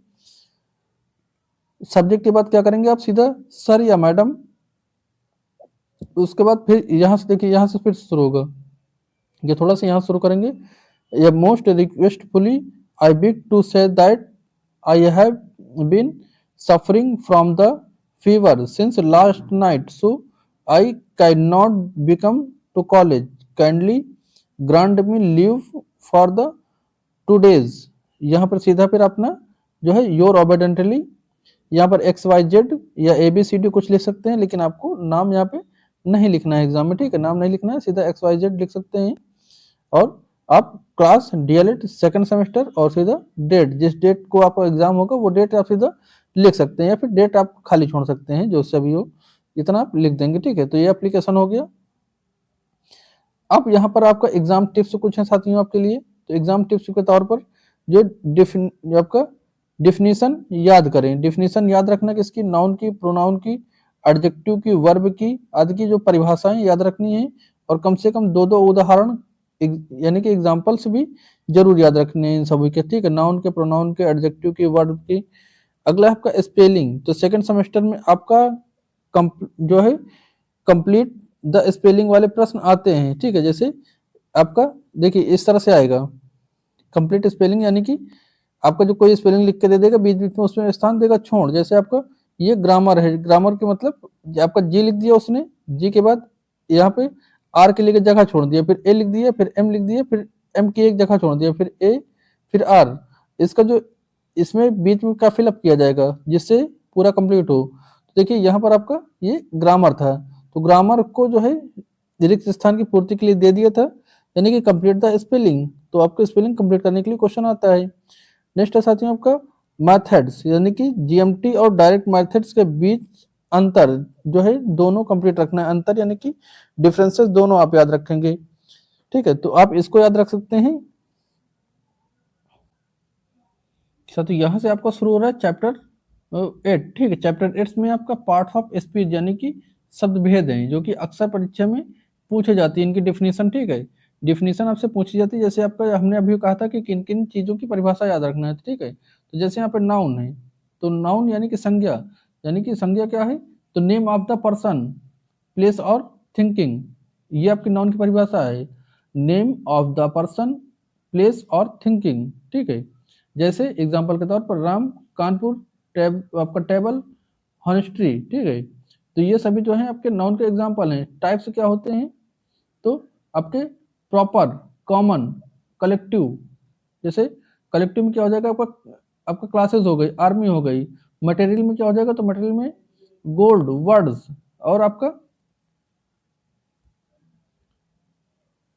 सब्जेक्ट के बाद क्या करेंगे आप? सीधा सर या मैडम। उसके बाद फिर यहाँ से देखिए, यहाँ से फिर शुरू होगा, ये थोड़ा सा यहाँ शुरू करेंगे, ये most requestfully I beg to say that I have been suffering from the fever since last night, so I can not become to college, kindly grant me leave for the 2 days। यहाँ पर सीधा फिर अपना जो है your ओबेडेंटली, यहाँ पर XYZ या ABCD कुछ लिख सकते हैं, लेकिन आपको नाम यहाँ पे नहीं लिखना है एग्जाम में, ठीक है, नाम नहीं लिखना है, सीधा XYZ लिख सकते हैं। और आप क्लास DLED सेकंड सेमेस्टर और सीधा डेट, जिस डेट को आपका एग्जाम होगा वो डेट आप सीधा लिख सकते हैं, या फिर डेट आप खाली छोड़ सकते हैं, जो सभी हो इतना आप लिख देंगे, ठीक है। तो ये एप्लीकेशन हो गया। अब यहाँ पर आपका एग्जाम टिप्स कुछ है साथियों आपके लिए। तो एग्जाम टिप्स के तौर पर जो आपका डिफिनीशन याद करें। डिफिनीशन याद रखना किसकी, नाउन की, प्रोनाउन की, एडजेक्टिव की, वर्ब की आदि की जो परिभाषाएं याद रखनी है, और कम से कम दो दो उदाहरण यानी कि एग्जाम्पल्स भी जरूर याद रखने हैं इन सभी के, ठीक है, नाउन के, प्रोनाउन के, एडजेक्टिव की, वर्ब की। अगला है आपका स्पेलिंग। तो सेकंड सेमेस्टर में आपका जो है कंप्लीट द स्पेलिंग वाले प्रश्न आते हैं, ठीक है। जैसे आपका देखिए इस तरह से आएगा कंप्लीट स्पेलिंग, यानी कि आपका जो कोई स्पेलिंग लिख के दे देगा, बीच बीच में उसमें स्थान देगा छोड़। जैसे आपका ये ग्रामर है, ग्रामर के मतलब आपका जी लिख दिया उसने, जी के बाद यहाँ पे आर के लिए जगह छोड़ दिया, फिर ए लिख दिया, फिर एम लिख दिया, फिर एम की एक जगह छोड़ दिया, फिर ए, फिर आर। इसका जो इसमें बीच में का फिलअप किया जाएगा जिससे पूरा कंप्लीट हो। तो देखिए यहाँ पर आपका ये ग्रामर था, तो ग्रामर को जो है रिक्त स्थान की पूर्ति के लिए दे दिया था, यानी कि कंप्लीट द स्पेलिंग। तो आपको स्पेलिंग कंप्लीट करने के लिए क्वेश्चन आता है। नेक्स्ट है साथियों आपका मेथड्स, यानी कि जीएमटी और डायरेक्ट मेथड्स के बीच अंतर जो है दोनों कंप्लीट रखना है। अंतर यानी कि डिफरेंसेस दोनों आप याद रखेंगे, ठीक है। तो आप इसको याद रख सकते हैं। तो यहाँ से आपका शुरू हो रहा है चैप्टर 8, ठीक है। चैप्टर 8 में आपका पार्ट्स ऑफ स्पीच यानी कि शब्द भेद हैं, जो कि अक्सर परीक्षा में पूछे जाती है। इनकी डिफिनीशन, ठीक है, डिफिनीशन आपसे पूछी जाती है। जैसे आपका हमने अभी कहा था कि किन किन चीज़ों की परिभाषा याद रखना है, ठीक है। तो जैसे यहाँ पर नाउन है, तो नाउन यानी कि संज्ञा, यानी कि संज्ञा क्या है, तो name of the person, place और थिंकिंग, ये आपकी नाउन की परिभाषा है। Name of the person, place और थिंकिंग, ठीक है। जैसे एग्जाम्पल के तौर पर राम, कानपुर, आपका टेबल, हॉनेस्ट्री, ठीक है। तो ये सभी जो है आपके नाउन के एग्जाम्पल हैं। टाइप्स क्या होते हैं, तो आपके प्रॉपर, कॉमन, कलेक्टिव। जैसे कलेक्टिव में क्या हो जाएगा आपका क्लासेस हो गई, आर्मी हो गई। मटेरियल में क्या हो जाएगा, तो मटेरियल में गोल्ड, वर्ड्स, और आपका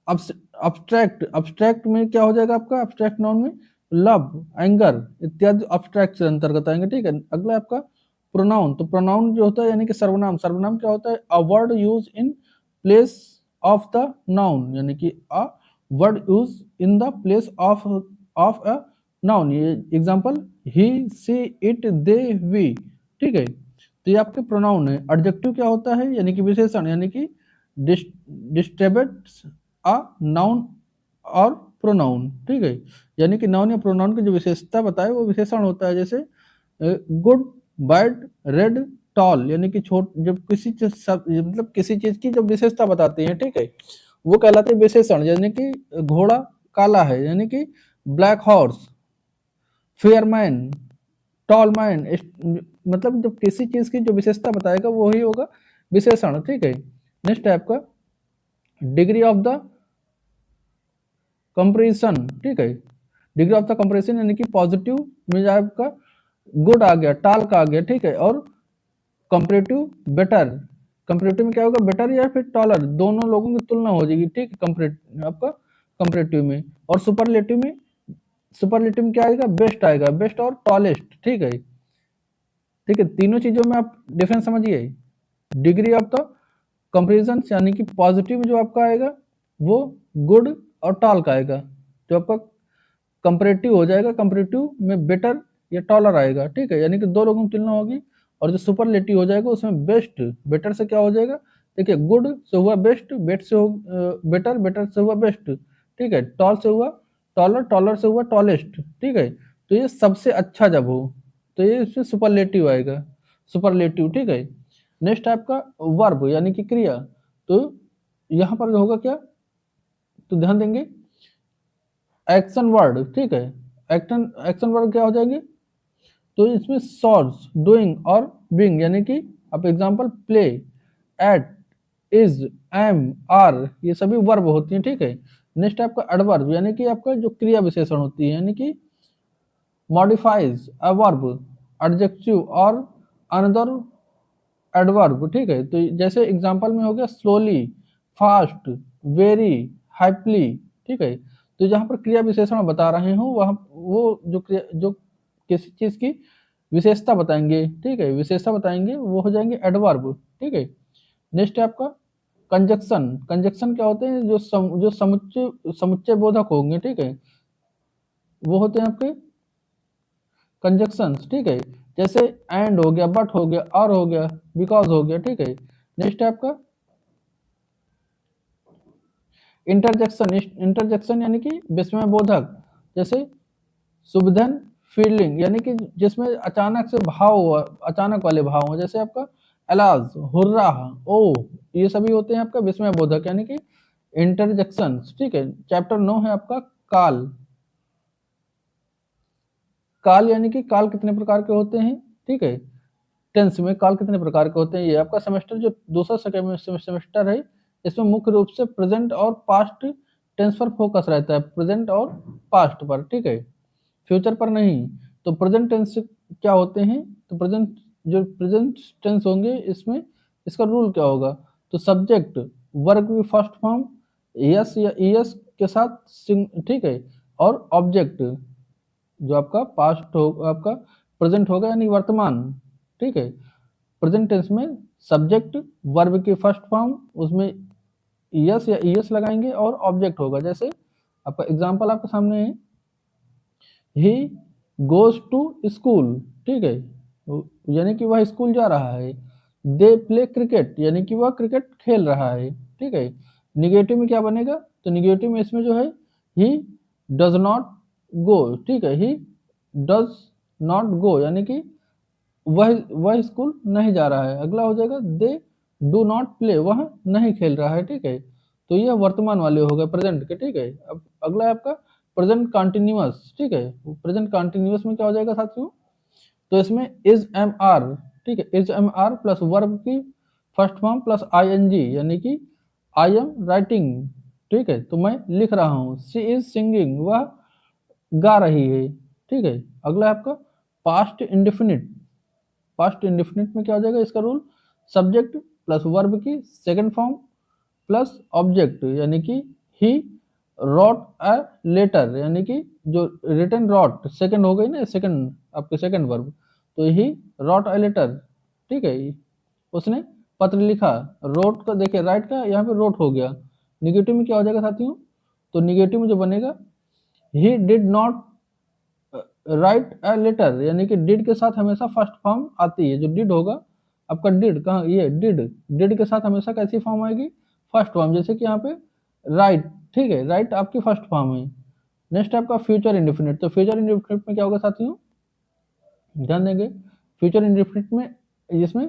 अब्स्ट्रैक्ट, अब्स्ट्रैक्ट में क्या हो जाएगा आपका, अब्स्ट्रैक्ट नाउन में लव, एंगर इत्यादि अब्स्ट्रैक्ट से अंतर्गत आएंगे, ठीक है। अगला आपका प्रोनाउन। तो प्रोनाउन जो होता है यानी कि सर्वनाम, सर्वनाम क्या होता है, a word use in place of the noun, यानी कि a word use in the place of a noun. ये example he, she, it, they, we, ठीक है। तो ये आपके प्रोनाउन है। एडजेक्टिव क्या होता है, यानी कि विशेषण, यानी कि डिस्ट्रीब्यूट्स अ नाउन और प्रोनाउन, ठीक है। यानी कि नाउन या प्रोनाउन की जो विशेषता बताए वो विशेषण होता है। जैसे गुड, बैड, रेड, टॉल, यानी कि छोट, जब किसी चीज मतलब किसी चीज की जब विशेषता बताते हैं, ठीक है, वो कहलाते हैं विशेषण। यानी कि घोड़ा काला है, यानी कि black horse, fair man, tall man, मतलब जब किसी चीज की जो विशेषता बताएगा वो ही होगा विशेषण, ठीक है। नेक्स्ट है आपका डिग्री ऑफ द कंपैरिजन, ठीक है। डिग्री ऑफ द कंपैरिजन यानी कि पॉजिटिव में आपका गुड आ गया, टाल का आ गया, ठीक है। और कंपैरेटिव बेटर, कंपैरेटिव में क्या होगा, बेटर या फिर टॉलर, दोनों लोगों की तुलना हो जाएगी, ठीक है, कंपैरेटिव आपका कंपैरेटिव में। और सुपरलेटिव में, सुपरलेटिव में क्या आएगा, बेस्ट आएगा, बेस्ट और टॉलेस्ट, ठीक है। ठीक है, तीनों चीजों में आप डिफरेंस समझिए। डिग्री ऑफ द कंपैरिजन यानी कि पॉजिटिव जो आपका आएगा वो गुड और टॉल का आएगा, जो आपका कंपैरेटिव हो जाएगा, कंपैरेटिव में बेटर या टॉलर आएगा, ठीक है, यानी कि दो लोगों की तुलना होगी। और जो सुपरलेटिव हो जाएगा उसमें बेस्ट, बेटर से क्या हो जाएगा, देखिए गुड से हुआ बेस्ट, बेस्ट से हो बेटर, बेटर से हुआ बेस्ट, ठीक है, टॉल से हुआ टॉलर, टॉलर से हुआ टॉलेस्ट, ठीक है। तो ये सबसे अच्छा जब हो तो ये इसमें सुपरलेटिव आएगा, सुपरलेटिव, ठीक है। नेक्स्ट है आपका वर्ब यानी कि क्रिया। तो यहाँ पर होगा क्या, तो ध्यान देंगे एक्शन वर्ड, ठीक है। एक्शन एक्शन वर्ड क्या हो जाएंगे, तो इसमें सॉर्स, डूइंग और बीइंग, यानी कि आप example play, ate, is, am, are, ये सभी वर्ब होती हैं, ठीक है। नेक्स्ट आपका एडवर्ब यानी कि आपका जो क्रिया विशेषण होती है, यानी कि मॉडिफाइज अ वर्ब, एडजेक्टिव और अनदर एडवर्ब, ठीक है। तो जैसे एग्जांपल में हो गया स्लोली, फास्ट, वेरी, हैप्पीली, ठीक है। तो जहां पर क्रिया विशेषण बता रहे हो वहां वो जो किसी चीज की विशेषता बताएंगे, ठीक है, विशेषता बताएंगे वो हो जाएंगे एडवर्ब, ठीक है। नेक्स्ट है आपका कंजक्शन। कंजक्शन क्या होते हैं, जो समुच्चय बोधक होंगे, ठीक है। वो होते हैं आपके कंजक्शंस, ठीक है। जैसे एंड हो गया, बट हो गया, और हो गया, बिकॉज हो गया, ठीक है। नेक्स्ट है आपका इंटरजेक्शन। इंटरजेक्शन यानी कि विस्मय बोधक, जैसे सुबधन फीलिंग, यानी कि जिसमें अचानक से भाव हुआ, अचानक वाले भाव हो, जैसे आपका एलाज, हुर्रा, ओ, ये सभी होते हैं आपका विस्मय बोधक यानी कि इंटरजेक्शन, ठीक है। चैप्टर 9 है आपका काल। काल यानी कि काल कितने प्रकार के होते हैं, ठीक है। टेंस में काल कितने प्रकार के होते हैं, ये आपका सेमेस्टर जो दूसरा सेमेस्टर है, इसमें मुख्य रूप से प्रेजेंट और पास्ट टेंस पर फोकस रहता है, प्रेजेंट और पास्ट पर, ठीक है, फ्यूचर पर नहीं। तो प्रेजेंट टेंस क्या होते हैं, तो प्रेजेंट टेंस होंगे, इसमें इसका रूल क्या होगा, तो सब्जेक्ट वर्ब की फर्स्ट फॉर्म यस या ईएस के साथ ठीक है, और ऑब्जेक्ट जो आपका पास्ट हो, आपका प्रेजेंट होगा यानी वर्तमान, ठीक है। प्रेजेंट टेंस में सब्जेक्ट वर्ब की फर्स्ट फॉर्म, उसमें यस या ईएस लगाएंगे और ऑब्जेक्ट होगा। जैसे आपका एग्जांपल आपके सामने है, ही गोज टू स्कूल, ठीक है, यानी कि वह स्कूल जा रहा है। दे प्ले क्रिकेट, यानी कि वह क्रिकेट खेल रहा है, ठीक है। निगेटिव में क्या बनेगा, तो निगेटिव में इसमें जो है ही डज नॉट गो, ठीक है, ही डज नॉट गो, यानी कि वह स्कूल नहीं जा रहा है। अगला हो जाएगा दे डू नॉट प्ले, वह नहीं खेल रहा है, ठीक है। तो यह वर्तमान वाले हो गए प्रेजेंट के, ठीक है। अब अगला है आपका प्रेजेंट कंटिन्यूअस, ठीक है। प्रेजेंट कंटिन्यूअस में क्या हो जाएगा साथियों, तो इसमें इज एम आर, ठीक है, is am are plus verb की first form plus I N G, यानी कि आई एम राइटिंग, ठीक है, तो मैं लिख रहा हूँ। सी इज सिंगिंग, वह गा रही है, ठीक है। अगला है आपका पास्ट इंडेफिनिट। पास्ट इंडेफिनिट में क्या हो जाएगा इसका रूल, सब्जेक्ट प्लस वर्ब की सेकंड फॉर्म प्लस ऑब्जेक्ट, यानी कि ही रॉट अ लेटर, यानी कि जो रिटन रॉट सेकंड हो गई ना, सेकंड आपके सेकंड वर्ब, तो ही रॉट अ लेटर, ठीक है, उसने पत्र लिखा। रोट का देखिए, राइट का यहाँ पे रोट हो गया। निगेटिव में क्या हो जाएगा साथियों, तो निगेटिव में जो बनेगा he did not write a letter, यानी कि डिड के साथ हमेशा फर्स्ट फॉर्म आती है। जो डिड होगा आपका, डिड कहाँ, ये डिड, डिड के साथ हमेशा कैसी फॉर्म आएगी, फर्स्ट फॉर्म, जैसे कि यहाँ पे राइट, ठीक है, राइट आपकी फर्स्ट फॉर्म है। नेक्स्ट आपका फ्यूचर इंडेफिनिट। तो फ्यूचर इंडेफिनिट में क्या होगा साथियों, ध्यान देंगे, फ्यूचर इंडेफिनिट में इसमें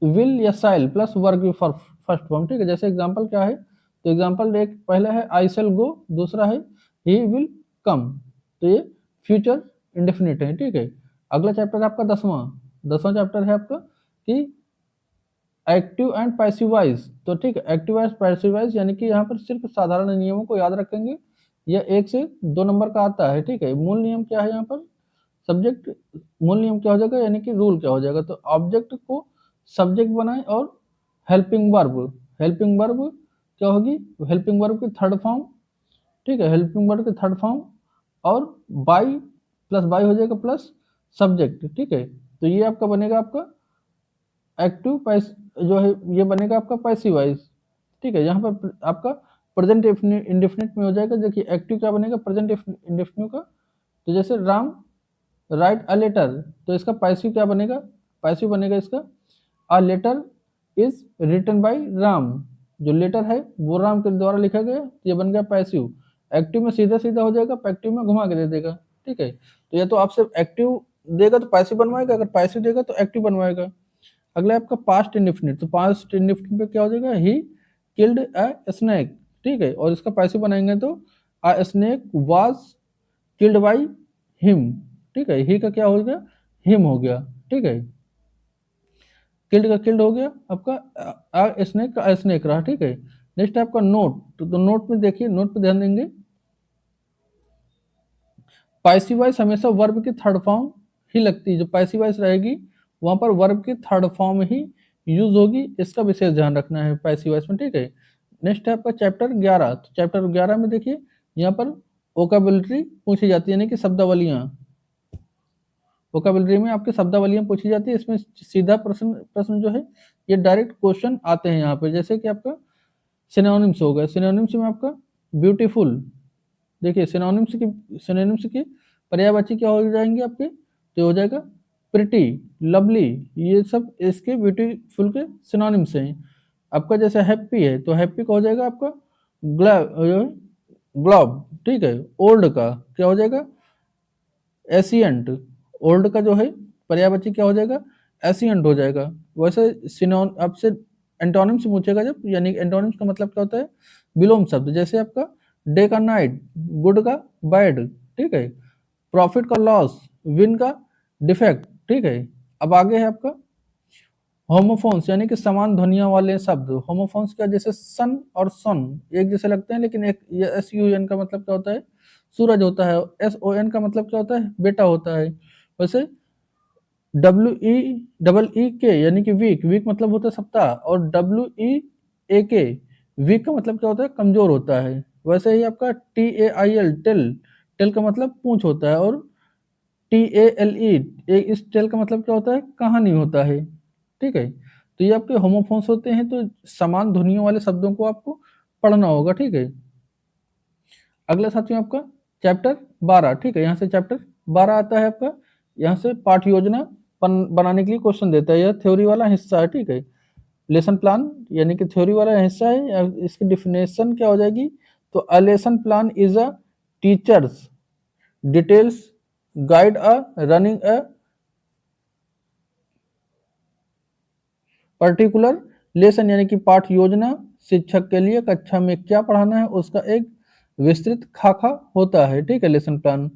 विल या साइल प्लस वर्ग की फर्स्ट फॉर्म, ठीक है। जैसे एग्जांपल क्या है, तो एग्जांपल एक पहला है आई शैल गो, दूसरा है ही विल कम, तो ये फ्यूचर इंडेफिनिट है, ठीक है। अगला चैप्टर है आपका 10वां। 10वां चैप्टर है आपका कि एक्टिव एंड पैसिव वॉइस। तो ठीक है, एक्टिव एंड पैसिव वॉइस यानी कि यहाँ पर सिर्फ साधारण नियमों को याद रखेंगे। यह 1 से 2 नंबर का आता है, ठीक है। मूल नियम क्या है यहाँ पर, सब्जेक्ट, मूल नियम क्या हो जाएगा, यानी कि रूल क्या हो जाएगा, तो ऑब्जेक्ट को सब्जेक्ट बनाएं और हेल्पिंग वर्ब, हेल्पिंग वर्ब क्या होगी, हेल्पिंग वर्ब की थर्ड फॉर्म, ठीक है, हेल्पिंग वर्ब की थर्ड फॉर्म, और बाई प्लस बाई हो जाएगा प्लस सब्जेक्ट, ठीक है। तो ये आपका बनेगा आपका एक्टिव पैस जो है, ये बनेगा आपका पैसिव वॉइस, ठीक है। यहाँ पर आपका प्रेजेंट इंडेफिनिट में हो जाएगा। देखिए एक्टिव क्या बनेगा प्रेजेंट इंडेफिनिट का, तो जैसे राम राइट अ लेटर, तो इसका पैसिव क्या बनेगा, पैसिव बनेगा इसका a letter is written by Ram, जो लेटर है वो राम के द्वारा लिखा गया, ये बन गया पैसिव। एक्टिव में सीधा सीधा हो जाएगा, पैक्टिव में घुमा के दे देगा, ठीक है। तो ये तो आपसे एक्टिव देगा तो पैसिव बनवाएगा, अगर पैसिव देगा तो एक्टिव बनवाएगा। अगला है आपका पास्ट इंडेफिनिट। तो पास्ट इंडेफिनिट पे क्या हो जाएगा, ही किल्ड अ स्नेक, ठीक है, और इसका पैसिव बनाएंगे तो अ snake was killed by him, ठीक है। ही का क्या हो गया, हिम हो गया, ठीक है। किल्ड का किल्ड हो गया आपका, स्नेक का स्नेक रहा, ठीक है। नेक्स्ट है आपका नोट। तो नोट में देखिए, नोट पे ध्यान देंगे, पैसिव वॉइस हमेशा वर्ब की थर्ड फॉर्म ही लगती है। जो पैसिव वॉइस रहेगी वहां पर वर्ब की थर्ड फॉर्म ही यूज होगी, इसका विशेष ध्यान रखना है पैसिव वॉइस में, ठीक है। नेक्स्ट है आपका चैप्टर 11। तो चैप्टर 11 में देखिए, यहाँ पर वोकेबुलरी पूछी जाती है, यानी कि शब्दावलियां। वोकेबुलरी में आपके शब्दावलियां पूछी जाती है। इसमें सीधा प्रश्न प्रश्न जो है, ये डायरेक्ट क्वेश्चन आते हैं यहाँ पे, जैसे कि आपका सिनोनिम्स हो गए। सिनोनिम्स में आपका ब्यूटीफुल, देखिए सिनोनिम्स की पर्यायवाची क्या हो जाएंगे आपके, तो हो जाएगा प्रिटी, लवली, ये सब इसके ब्यूटीफुल के सिनोनिम्स हैं। आपका जैसे हैप्पी है तो हैप्पी का हो जाएगा आपका ग्लोब, ठीक है। ओल्ड का क्या हो जाएगा, एसियंट, ओल्ड का जो है पर्यायवाची क्या हो जाएगा, एसियंट हो जाएगा। वैसे सिनोन आपसे एंटोनिम्स पूछेगा जब, यानी एंटोनिम्स का मतलब क्या होता है, विलोम शब्द, जैसे आपका डे का नाइट, गुड का बैड, ठीक है, प्रॉफिट का लॉस, विन का डिफेक्ट, ठीक है। अब आगे है आपका होमोफोन्स, यानी कि समान ध्वनियों वाले शब्द। होमोफोन्स क्या, जैसे सन और सन एक जैसे लगते हैं, लेकिन एक ये एस यू एन का मतलब क्या होता है, सूरज होता है। एस ओ एन का मतलब क्या होता है, बेटा होता है। वैसे डब्ल्यू ई डबल ई के यानी कि वीक, वीक मतलब होता है सप्ताह, और डब्ल्यू ई ए के वीक का मतलब क्या होता है, कमजोर होता है। वैसे ही आपका T A I L tail, tail का मतलब पूंछ होता है, और टी ए एल ई, इस टेल का मतलब क्या होता है, कहानी होता है, ठीक है। तो ये आपके होमोफोन्स होते हैं, तो समान ध्वनियों वाले शब्दों को आपको पढ़ना होगा, ठीक है। अगला साथियों आपका चैप्टर 12, ठीक है। यहाँ से चैप्टर 12 आता है आपका, यहाँ से पाठ योजना बनाने के लिए क्वेश्चन देता है, यह थ्योरी वाला हिस्सा है, ठीक है। लेसन प्लान यानी कि थ्योरी वाला हिस्सा है, इसकी डिफिनेशन क्या हो जाएगी, तो a lesson plan is a teachers details guide a running a particular lesson, यानी कि पाठ योजना शिक्षक के लिए कक्षा में क्या पढ़ाना है उसका एक विस्तृत खाका होता है, ठीक है, लेसन प्लान।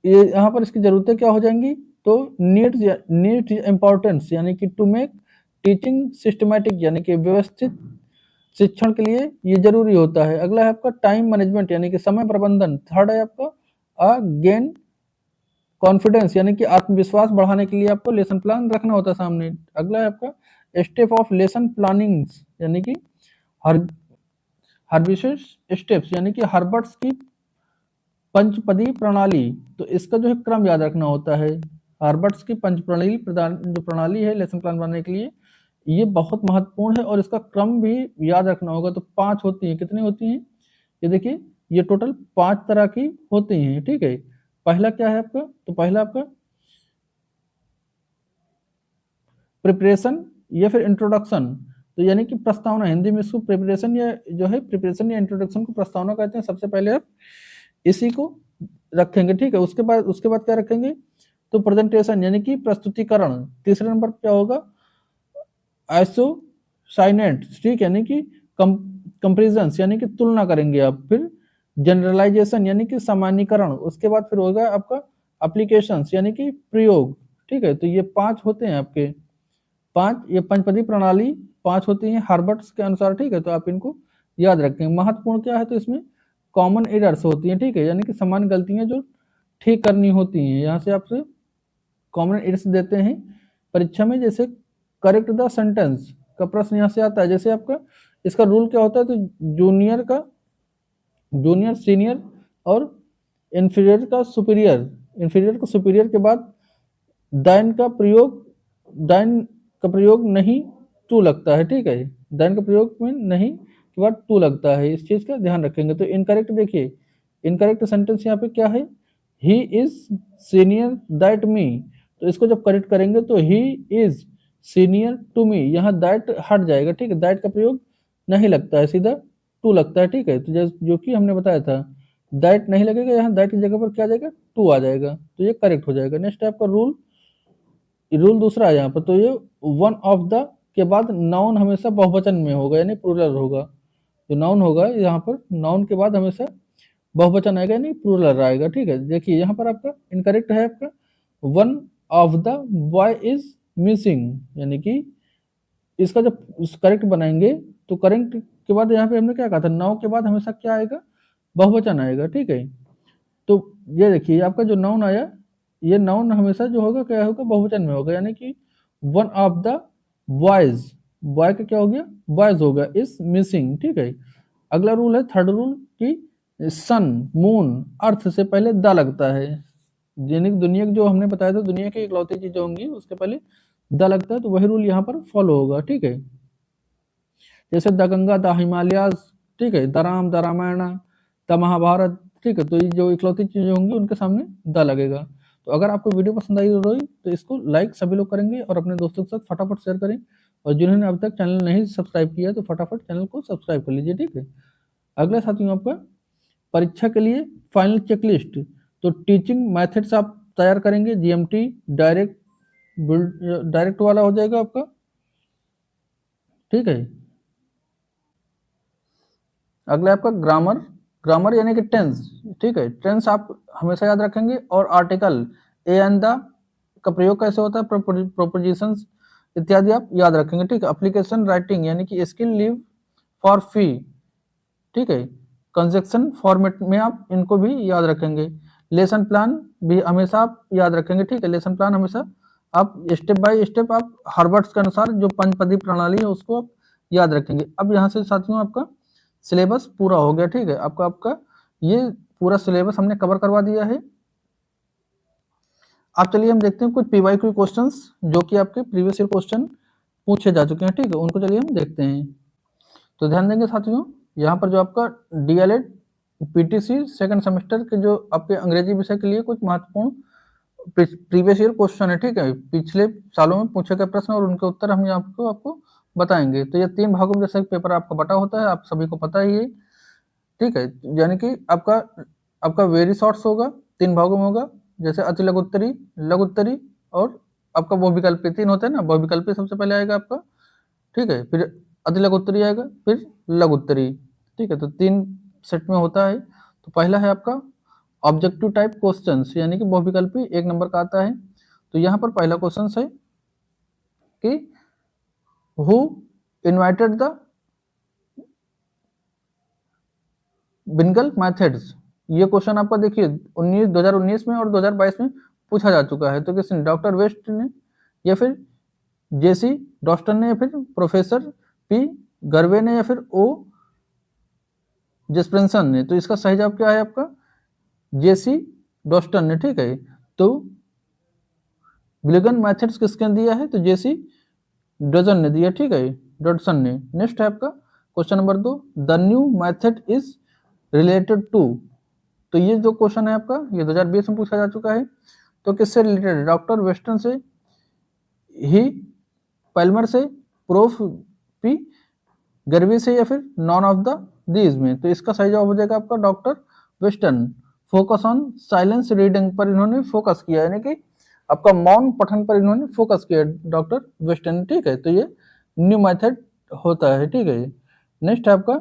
ये यहाँ पर इसकी जरूरतें क्या हो जाएंगी, तो नीड्स इंपॉर्टेंस, यानी कि टू मेक टीचिंग सिस्टमैटिक, यानी कि व्यवस्थित शिक्षण के लिए ये जरूरी होता है। अगला है आपका टाइम मैनेजमेंट, यानी कि समय प्रबंधन। थर्ड है आपका गेन कॉन्फिडेंस, यानी कि आत्मविश्वास बढ़ाने के लिए आपको लेसन प्लान रखना होता है सामने। अगला है आपका स्टेप ऑफ लेसन प्लानिंग, यानी कि हर हर्बिशस स्टेप्स, यानी कि हर्बर्ट्स की पंचपदी प्रणाली। तो इसका जो है क्रम याद रखना होता है। हर्बर्ट्स की पंच प्रणाली जो प्रणाली है लेसन प्लान बनाने के लिए, ये बहुत महत्वपूर्ण है, और इसका क्रम भी याद रखना होगा। तो 5 होती हैं, कितनी होती हैं, ये देखिए, ये टोटल 5 तरह की होती हैं, ठीक है। पहला क्या है आपका, तो पहला आपका प्रिपरेशन या फिर इंट्रोडक्शन, तो यानी कि प्रस्तावना, हिंदी में इसको प्रिपरेशन या जो है प्रिपरेशन या इंट्रोडक्शन को प्रस्तावना कहते हैं। सबसे पहले आप इसी को रखेंगे, ठीक है। उसके बाद क्या रखेंगे, तो प्रेजेंटेशन यानी कि प्रस्तुतिकरण। तीसरे नंबर पे क्या होगा, आइसोसाइनेट, ठीक, यानी कि कंपेरिजन, यानी कि तुलना करेंगे आप। फिर जनरलाइजेशन यानी कि सामान्यकरण। उसके बाद फिर होगा आपका एप्लीकेशंस, यानी कि प्रयोग, ठीक है। तो ये 5 होते हैं आपके, 5 ये पंचपदी प्रणाली 5 होती हैं हार्बर्ट्स के अनुसार, ठीक है। तो आप इनको याद रखें। महत्वपूर्ण क्या है, तो इसमें कॉमन एरर्स होती हैं, ठीक है, यानी कि समान गलतियां जो ठीक करनी होती हैं। यहाँ से आपसे कॉमन एरर्स देते हैं परीक्षा में, जैसे करेक्ट द सेंटेंस का प्रश्न यहाँ से आता है। जैसे आपका इसका रूल क्या होता है, तो जूनियर सीनियर और इंफीरियर का सुपीरियर, इंफीरियर को सुपीरियर के बाद दाइन का प्रयोग नहीं टू लगता है, ठीक है। दाइन का प्रयोग में नहीं के बाद टू लगता है, इस चीज का ध्यान रखेंगे। तो इनकरेक्ट देखिए, इनकरेक्ट सेंटेंस यहाँ पे क्या है, he is senior that me. तो इसको जब करेक्ट करेंगे तो he is senior to me, यहाँ दैट हट जाएगा, ठीक है। दैट का प्रयोग नहीं लगता है, सीधा टू लगता है, ठीक है। तो जो कि हमने बताया था, दैट नहीं लगेगा, यहाँ दैट की जगह पर क्या आ जाएगा, टू आ जाएगा, तो ये करेक्ट हो जाएगा। नेक्स्ट है आपका रूल दूसरा है यहाँ पर, तो ये वन ऑफ द के बाद नाउन हमेशा बहुवचन में होगा, यानी प्लूरल होगा। जो नाउन होगा यहाँ पर, नाउन के बाद हमेशा बहुवचन आएगा, यानी प्लूरल आएगा, ठीक है। देखिए यहाँ पर आपका इनकरेक्ट है आपका one of the boy is missing, यानी कि इसका जब करेक्ट बनाएंगे तो करेक्ट के बाद यहाँ पे हमने क्या कहा था, नाउन के बाद हमेशा क्या आएगा, बहुवचन आएगा, ठीक है। तो ये देखिए आपका जो नाउन आया, ये नाउन हमेशा जो होगा क्या होगा, बहुवचन में होगा, यानी कि one of the boys, boy का क्या हो गया, बॉयज होगा, इज मिसिंग, ठीक है। अगला रूल है थर्ड रूल कि सन मून अर्थ से पहले द लगता है, यानी दुनिया की जो हमने बताया था, दुनिया की इकलौती चीजें होंगी उसके पहले द लगता है, तो वही रूल यहाँ पर फॉलो होगा, ठीक है। जैसे द गंगा द हिमालयाज, ठीक है, the Ram the Ramayana the Mahabharata, ठीक है, तो ये जो इकलौती चीजें होंगी उनके सामने द लगेगा। तो अगर आपको वीडियो पसंद आई रही तो इसको लाइक सभी लोग करेंगे और अपने दोस्तों के साथ फटाफट शेयर करें, और जिन्होंने अब तक चैनल नहीं सब्सक्राइब किया है तो फटाफट चैनल को सब्सक्राइब कर लीजिए। ठीक है, अगला साथियों आपका परीक्षा के लिए फाइनल चेकलिस्ट। तो टीचिंग मेथड्स आप तैयार करेंगे, जीएमटी डायरेक्ट वाला हो जाएगा आपका। ठीक है, अगला आपका ग्रामर, ग्रामर यानी कि टेंस। ठीक है, टेंस आप हमेशा याद रखेंगे, और आर्टिकल ए एंड द का प्रयोग कैसे होता है, प्रोपोजिशंस इत्यादि आप याद रखेंगे। ठीक है, एप्लीकेशन राइटिंग यानी कि स्किल लीव फॉर फी। ठीक है, कंजक्शन फॉर्मेट में आप इनको भी याद रखेंगे। लेसन प्लान भी हमेशा आप याद रखेंगे। ठीक है, लेसन प्लान हमेशा आप स्टेप बाय स्टेप आप हार्वर्ड्स के अनुसार जो पंचपदी प्रणाली है उसको आप याद रखेंगे। अब यहाँ से साथियों आपका सिलेबस पूरा हो गया। ठीक है, आपका आपका ये पूरा सिलेबस हमने कवर करवा दिया है। अब चलिए हम देखते हैं कुछ पीवाईक्यू क्वेश्चंस जो कि आपके प्रीवियस ईयर क्वेश्चन पूछे जा चुके हैं। ठीक है, उनको चलिए हम देखते हैं। तो ध्यान देंगे साथियों, यहाँ पर जो आपका डीएलएड पीटीसी सेकंड सेमेस्टर के जो आपके अंग्रेजी विषय के लिए कुछ महत्वपूर्ण प्रीवियस ईयर क्वेश्चन है। ठीक है, पिछले सालों में पूछे गए प्रश्न और उनके उत्तर हम यहाँ आपको बताएंगे। तो ये 3 भागों में जैसे पेपर आपका बटा होता है, आप सभी को पता ही है। ठीक है, यानी कि आपका वेरी शॉर्ट्स होगा, 3 भागों में होगा, जैसे अति लघु उत्तरी, लघु उत्तरी और आपका बहुविकल्पी। 3 होते हैं ना, बहुविकल्पी सबसे पहले आएगा आपका। ठीक है, फिर अति लघु उत्तरी आएगा, फिर लघु उत्तरी। ठीक है, तो 3 सेट में होता है। तो पहला है आपका ऑब्जेक्टिव टाइप क्वेश्चंस यानी कि बहुविकल्पी 1 नंबर का आता है। तो यहाँ पर पहला क्वेश्चन है कि हु इन्वाइटेड द बिंगल मैथड्स। ये क्वेश्चन आपका देखिए 2019 में और 2022 में पूछा जा चुका है। तो किसने, डॉक्टर वेस्ट ने, या फिर जेसी डॉस्टन ने, या फिर प्रोफेसर पी गर्वे ने, या फिर ओ जेस्पेंसन ने। तो इसका सही जवाब क्या है आपका, जेसी डॉस्टन ने। ठीक है, तो बिलिगन मैथड्स किसने दिया है, तो जेसी डजन ने दिया। ठीक है, डॉटसन ने। नेक्स्ट है आपका question number 2, the new method is related to. तो ये जो क्वेश्चन है आपका ये 2020 में पूछा जा चुका है। तो किससे रिलेटेड है, डॉक्टर वेस्टन से, ही पैल्मर से, प्रोफ पी गर्वी से, या फिर नॉन ऑफ द दीज में। तो इसका सही जवाब हो जाएगा आपका doctor western. Focus on silence reading पर इन्होंने फोकस किया, यानी कि आपका मौन पठन पर इन्होंने फोकस किया डॉक्टर वेस्टन। ठीक है, तो ये न्यू मेथड होता है। ठीक है, नेक्स्ट है आपका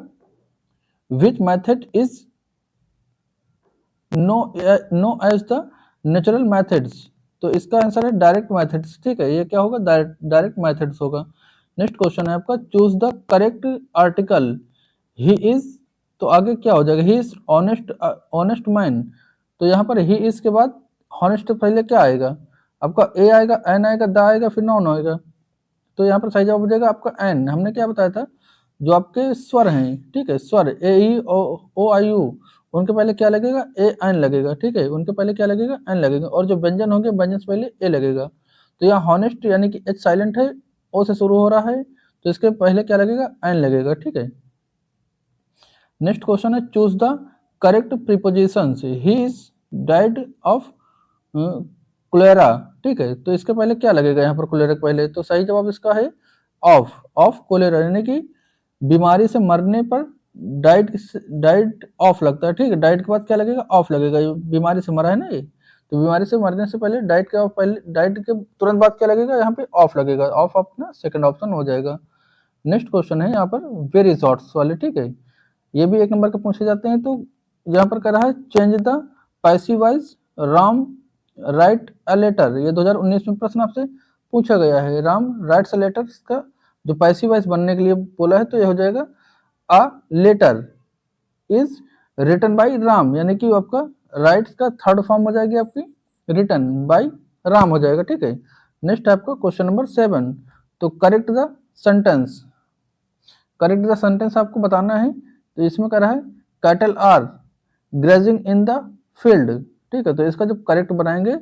which method is known as the natural methods. तो इसका आंसर है डायरेक्ट मेथड्स। ठीक है, ये क्या होगा, डायरेक्ट मेथड्स होगा। नेक्स्ट क्वेश्चन है आपका choose the correct article, he is. तो आगे क्या हो जाएगा, ही इज ऑनेस्ट मैन। तो यहाँ पर ही इज के बाद हॉनेस्ट पहले क्या आएगा आपका, ए आएगा, एन आएगा, द आएगा, फिर नॉन आएगा। तो यहाँ पर सही जवाब हो जाएगा आपका एन। हमने क्या बताया था, जो आपके स्वर हैं, ठीक है, स्वर ए ई ओ आई यू, उनके पहले क्या लगेगा, ए एन लगेगा। ठीक है, उनके पहले क्या लगेगा, एन लगेगा, और जो व्यंजन होंगे व्यंजन से पहले ए लगेगा। तो यहाँ हॉनेस्ट यानी कि एच साइलेंट है, ओ से शुरू हो रहा है, तो इसके पहले क्या लगेगा, एन लगेगा। ठीक है, नेक्स्ट क्वेश्चन है choose the correct preposition. He is died of cholera. ठीक है, तो इसके पहले क्या लगेगा यहाँ पर, कोलेरा के पहले, तो सही जवाब इसका है ऑफ कोलेरा, यानी कि बीमारी से मरने पर डाइड ऑफ लगता है। ठीक है, डाइड के बाद क्या लगेगा, ऑफ लगेगा, बीमारी से मरा है ना ये, तो बीमारी से मरने से पहले डाइड के तुरंत बाद क्या लगेगा, यहाँ पे ऑफ लगेगा। ऑफ अपना सेकंड ऑप्शन हो जाएगा। नेक्स्ट क्वेश्चन है यहाँ पर वेरी शॉर्ट्स वाले। ठीक है, ये भी 1 नंबर के पूछे जाते हैं। तो यहाँ पर कह रहा है change the passive voice, Ram write a letter. ये 2019 में प्रश्न आपसे पूछा गया है। राम राइट्स अ लेटर का जो पैसिव वॉइस बनने के लिए बोला है, तो ये हो जाएगा a letter is written by Ram, यानी कि आपका राइट्स का थर्ड फॉर्म हो जाएगी आपकी रिटन बाय राम हो जाएगा। ठीक है, नेक्स्ट है आपका क्वेश्चन नंबर 7, तो correct the sentence. Correct the sentence आपको बताना है। तो इसमें कह रहा है cattle are grazing in the field. ठीक है, तो इसका जब करेक्ट बनाएंगे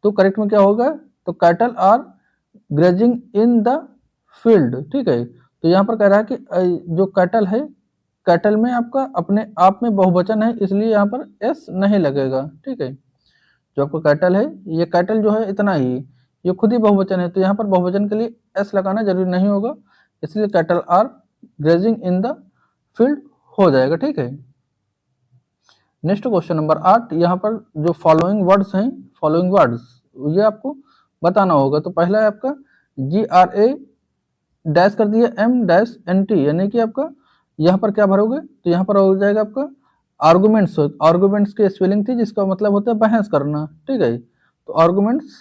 तो करेक्ट में क्या होगा, तो cattle are grazing in the field. ठीक है, तो यहाँ पर कह रहा है कि जो कैटल है कैटल में आपका अपने आप में बहुवचन है, इसलिए यहाँ पर एस नहीं लगेगा, ठीक है। जो आपका कैटल है, ये कैटल जो है इतना ही, ये खुद ही बहुवचन है, तो यहाँ पर बहुवचन के लिए एस लगाना जरूरी नहीं होगा, इसलिए cattle are grazing in the field हो जाएगा, ठीक है। नेक्स्ट क्वेश्चन नंबर 8, यहाँ पर जो फॉलोइंग वर्ड्स हैं, फॉलोइंग वर्ड्स ये आपको बताना होगा। तो पहला है आपका GRA डैश कर दिया M-NT, यानी कि आपका यहाँ पर क्या भरोगे, तो यहाँ पर हो जाएगा आपका आर्गुमेंट्स। आर्गुमेंट्स की स्पेलिंग थी जिसका मतलब होता है बहस करना, ठीक है। तो आर्गुमेंट्स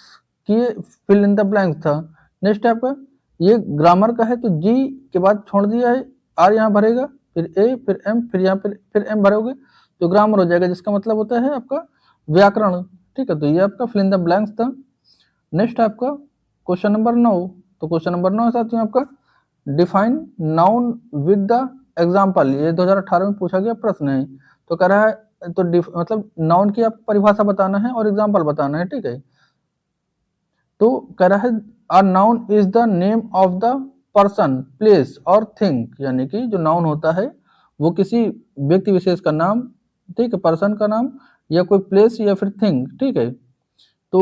की फिल इन द ब्लैंक्स था। नेक्स्ट है आपका ये ग्रामर का है, तो G के बाद छोड़ दिया है, R यहाँ भरेगा, फिर A, फिर M, फिर यहाँ फिर M भरोगे तो ग्रामर हो जाएगा, जिसका मतलब होता है आपका व्याकरण, ठीक है। तो ये आपका फिल इन द ब्लैंक्स था। नेक्स्ट है आपका क्वेश्चन नंबर 9। तो क्वेश्चन नंबर 9 साथियों आपका define noun with the example, ये 2018 में पूछा गया प्रश्न है। तो कह रहा है तो मतलब नाउन की आपको परिभाषा बताना है और एग्जाम्पल बताना है, ठीक है। तो कह रहा है a noun is the name of the person, place और थिंग, यानी कि जो नाउन होता है वो किसी व्यक्ति विशेष का नाम, ठीक है, पर्सन का नाम या कोई प्लेस या फिर थिंग, ठीक है। तो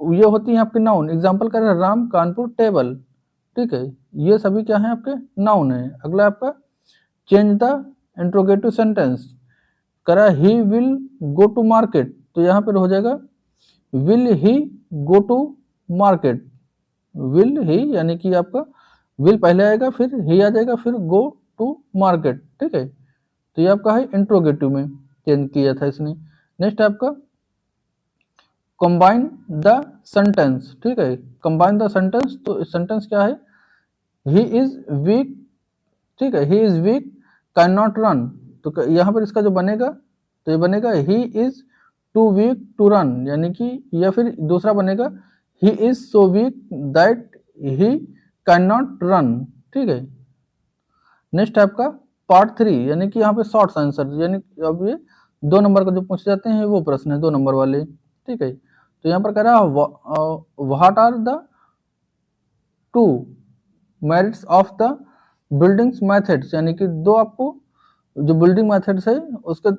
ये होती है आपकी नाउन। एग्जाम्पल कर रहे हैं राम कानपुर टेबल, ठीक है, ये सभी क्या है आपके नाउन है। अगला आपका चेंज द इंट्रोगेटिव सेंटेंस, करा he will go to market, तो यहाँ पर हो जाएगा will he go to market, will he यानी कि आपका विल पहले आएगा, फिर ही आ जाएगा, फिर गो टू मार्केट, ठीक है। तो ये आपका है इंट्रोगेटिव में चेंज किया था इसने। नेक्स्ट आपका कंबाइन द सेंटेंस, ठीक है, कंबाइन द सेंटेंस, तो सेंटेंस क्या है, ही इज वीक, ठीक है, he is weak can not run, तो यहाँ पर इसका जो बनेगा तो ये बनेगा he is too weak to run, यानी कि या फिर दूसरा बनेगा he is so weak that he can not run, ठीक है। नेक्स्ट है आपका पार्ट 3, यानी कि यहाँ पे शॉर्ट आंसर, यानी अब ये 2 नंबर का जो पूछे जाते हैं वो प्रश्न है 2 नंबर वाले, ठीक है। तो यहाँ पर कह रहा है what are the 2 merits of the buildings methods, यानी कि 2 आपको जो बिल्डिंग मेथड्स है उसके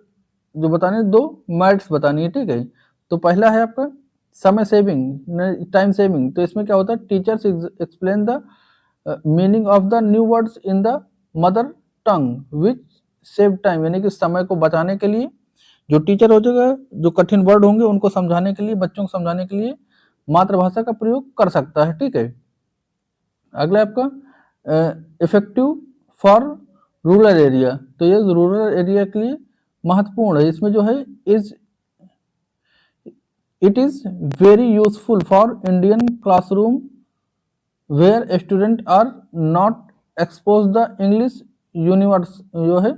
जो बताने 2 मेरिट्स बतानी है, ठीक है। तो पहला है आपका समय सेविंग, टाइम सेविंग, तो इसमें क्या होता है teachers explain the meaning of the new words in the mother tongue which save time, यानी कि समय को बचाने के लिए जो टीचर हो जाएगा जो कठिन वर्ड होंगे उनको समझाने के लिए, बच्चों को समझाने के लिए मातृभाषा का प्रयोग कर सकता है, ठीक है। अगला आपका इफेक्टिव फॉर रूरल एरिया, तो ये रूरल एरिया के लिए महत्वपूर्ण है। इसमें जो है is it is very useful for Indian classroom where student are not expose the English universe जो है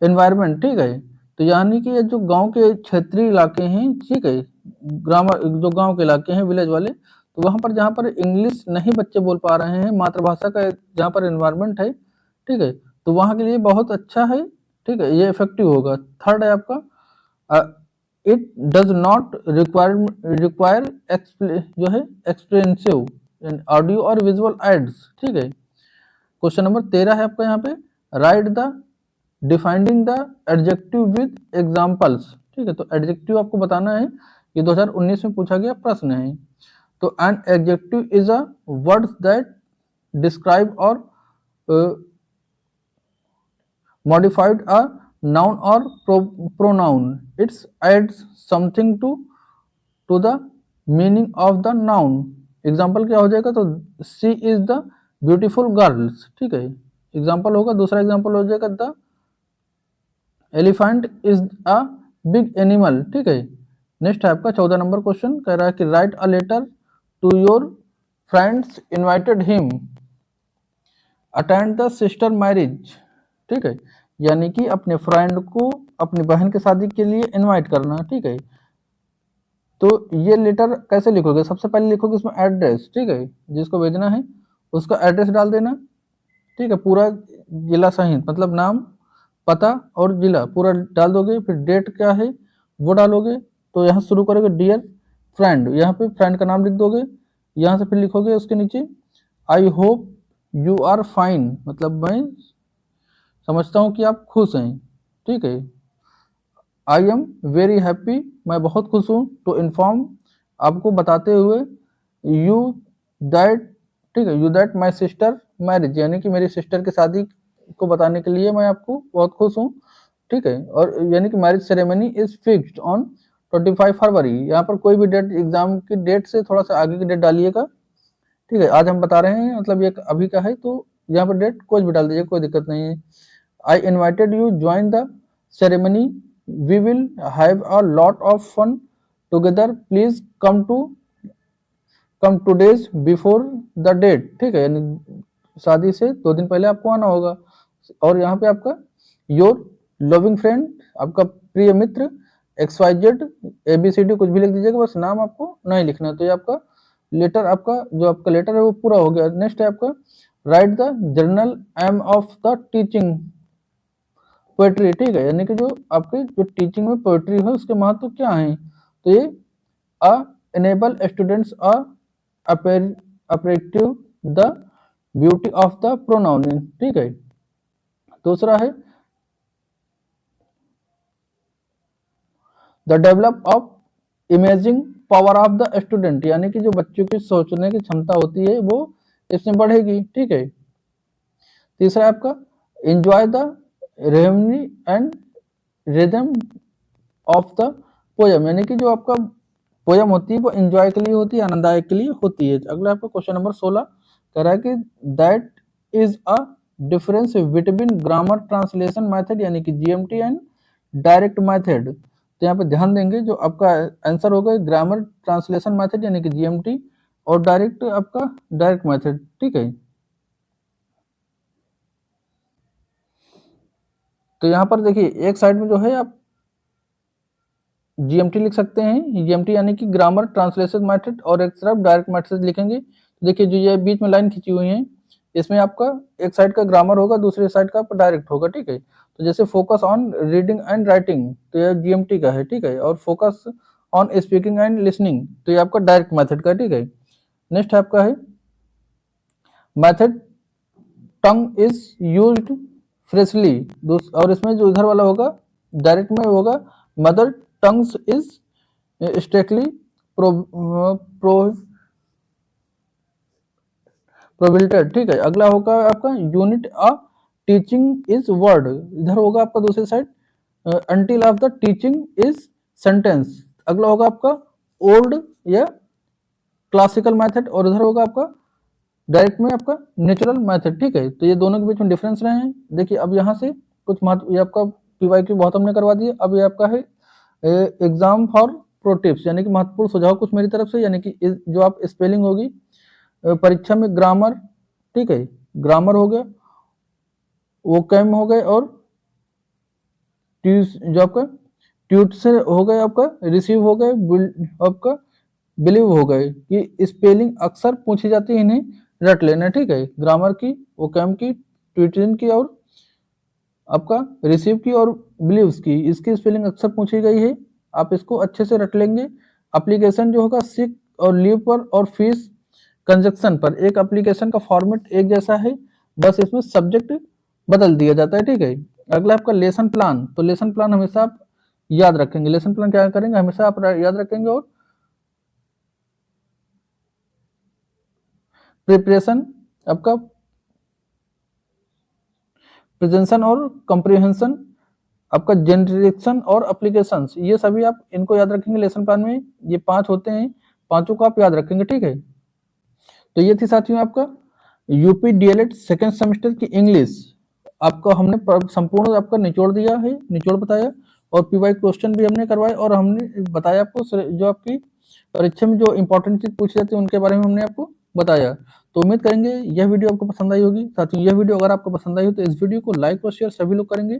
एनवायरमेंट, ठीक है। तो यानी कि ये जो गांव के क्षेत्रीय इलाके हैं, ठीक है, ग्रामीण जो गांव के इलाके हैं विलेज वाले, तो वहां पर जहां पर इंग्लिश नहीं बच्चे बोल पा रहे हैं, मातृभाषा का जहां पर एनवायरमेंट है, ठीक है, तो वहां के लिए बहुत अच्छा है, ठीक है, ये इफेक्टिव होगा। थर्ड है आपका इट डज नॉट रिक्वायर जो है एक्सपेंसिव ऑडियो और विजुअल एड्स, ठीक है। क्वेश्चन नंबर 13 है आपका यहाँ पे right the defining the adjective with examples, ठीक है। तो एडजेक्टिव आपको बताना है, ये 2019 में पूछा गया प्रश्न है। तो an adjective is a word that describe और modified a noun or pronoun, it adds something to the meaning of the noun। Example क्या हो जाएगा, तो सी इज द ब्यूटीफुल गर्ल्स, ठीक है, एग्जाम्पल होगा। दूसरा एग्जाम्पल हो जाएगा the elephant is a big animal, ठीक है। नेक्स्ट है आपका 14 नंबर क्वेश्चन, कह रहा है कि write a letter to your friends invited him attend the sister marriage, ठीक है, यानी कि अपने फ्रेंड को अपनी बहन की शादी के लिए इनवाइट करना, ठीक है। तो ये लेटर कैसे लिखोगे, सबसे पहले लिखोगे इसमें एड्रेस, ठीक है, जिसको भेजना है उसका एड्रेस डाल देना, ठीक है, पूरा जिला सहित, मतलब नाम पता और जिला पूरा डाल दोगे, फिर डेट क्या है वो डालोगे। तो यहाँ शुरू करोगे डियर फ्रेंड, यहाँ पे फ्रेंड का नाम लिख दोगे, यहाँ से फिर लिखोगे उसके नीचे I hope you are fine, मतलब मैं समझता हूँ कि आप खुश हैं, ठीक है। आई एम वेरी हैप्पी, मैं बहुत खुश हूँ। टू इन्फॉर्म, आपको बताते हुए। यू दैट, ठीक है, you that my sister marriage, यानी कि मेरी सिस्टर की शादी को बताने के लिए मैं आपको बहुत खुश हूँ, ठीक है। और यानी कि marriage ceremony is fixed on 25 फरवरी, यहाँ पर कोई भी डेट एग्जाम की डेट से थोड़ा सा आगे की डेट डालिएगा, ठीक है। आज हम बता रहे हैं, मतलब ये अभी का है, तो यहाँ पर डेट कुछ भी डाल दीजिए, कोई दिक्कत नहीं है। I invited you join the ceremony, we will have a lot of fun together, please come 2 days before the date, ठीक है, यानी शादी से 2 दिन पहले आपको आना होगा। और यहाँ पे आपका योर लविंग फ्रेंड, आपका प्रिय मित्र, XYZ ABCD कुछ भी लिख दीजिएगा, बस नाम आपको नहीं लिखना। तो ये आपका लेटर, आपका जो आपका लेटर है वो पूरा हो गया। नेक्स्ट है आपका write the general aim of the teaching poetry, ठीक है, यानी कि जो आपके जो टीचिंग में पोएट्री है उसके महत्व क्या है। तो ये अ enable students appreciate the beauty of the pronoun, ठीक है। दूसरा है the develop of imaging power of the student, यानी कि जो बच्चों की सोचने की क्षमता होती है वो इसमें बढ़ेगी, ठीक है। तीसरा आपका enjoy the Remini and rhythm of the poem, यानी कि जो आपका पोयम होती है वो एंजॉय के लिए होती है, आनंददायक के लिए होती है। अगला आपका क्वेश्चन नंबर 16 कह रहा है कि that is a difference between grammar translation method, यानी कि GMT एंड डायरेक्ट मेथड। तो यहाँ पे ध्यान देंगे, जो आपका आंसर होगा ग्रामर ट्रांसलेशन मेथड यानी कि GMT, और डायरेक्ट आपका डायरेक्ट मेथड, ठीक है। तो यहाँ पर देखिए एक साइड में जो है आप GMT लिख सकते हैं, GMT यानी कि ग्रामर ट्रांसलेशन मेथड, और एक तरफ डायरेक्ट मेथड लिखेंगे। तो देखिए जो ये बीच में लाइन खींची हुई है, इसमें आपका एक साइड का ग्रामर होगा, दूसरे साइड का डायरेक्ट होगा, ठीक है। तो जैसे focus on reading and writing, तो यह GMT का है, ठीक है। और focus on speaking and listening, तो ये आपका डायरेक्ट मेथड का, ठीक है। नेक्स्ट आपका है method tongue is used freshly, और इसमें जो इधर वाला होगा डायरेक्ट में होगा mother tongues is strictly prohibited, ठीक है। अगला होगा आपका unit a teaching is word, इधर होगा आपका दूसरी side until of the teaching is sentence. अगला होगा आपका ओल्ड या क्लासिकल मेथड, और इधर होगा आपका डायरेक्ट में आपका नेचुरल मेथड, ठीक है। तो ये दोनों के बीच में डिफरेंस रहे हैं। देखिए अब यहाँ से कुछ महत्व, ये आपका PYQ बहुत हमने करवा दिए। अब ये आपका है एग्जाम फॉर प्रो टिप्स, यानी कि महत्वपूर्ण सुझाव कुछ मेरी तरफ से, यानी कि जो आप स्पेलिंग होगी परीक्षा में ग्रामर, ठीक है, ग्रामर हो गया, वो कैम हो गए, और जो आपका ट्यूट से हो गए, आपका रिसीव हो गए, आपका बिलीव हो गए। कि स्पेलिंग अक्सर पूछी जाती है, इन्हें रट लेना, ठीक है। ग्रामर की, वोकैम की, ट्यूटरिंग की, और आपका रिसीव की, और बिलीव्स की, इसकी स्पेलिंग अक्सर पूछी गई है, आप इसको अच्छे से रट लेंगे। एप्लीकेशन जो होगा सिक और लीव पर और फीस कंजक्शन पर, एक एप्लीकेशन का फॉर्मेट एक जैसा है, बस इसमें सब्जेक्ट बदल दिया जाता है, ठीक है। अगला आपका लेसन प्लान, तो लेसन प्लान हमेशा आप याद रखेंगे, लेसन प्लान क्या करेंगे हमेशा आप याद रखेंगे। और प्रिपरेशन आपका प्रेजेंशन और कंप्रीहेंशन, आपका जनरेशन और एप्लीकेशंस, ये सभी आप इनको याद रखेंगे लेसन प्लान में। ये 5 होते हैं, पांचों को आप याद रखेंगे, ठीक है। तो ये थी साथियों आपका यूपी DLED सेकेंड सेमेस्टर की इंग्लिश, आपको हमने संपूर्ण आपका निचोड़ दिया है, निचोड़ बताया, और PY क्वेश्चन भी हमने करवाए, और हमने बताया आपको जो आपकी परीक्षा में जो इंपॉर्टेंट चीज पूछी जाती है उनके बारे में हमने आपको बताया। तो उम्मीद करेंगे यह वीडियो आपको पसंद आई होगी। साथियों यह वीडियो अगर आपको पसंद आई हो तो इस वीडियो को लाइक और शेयर सभी लोग करेंगे,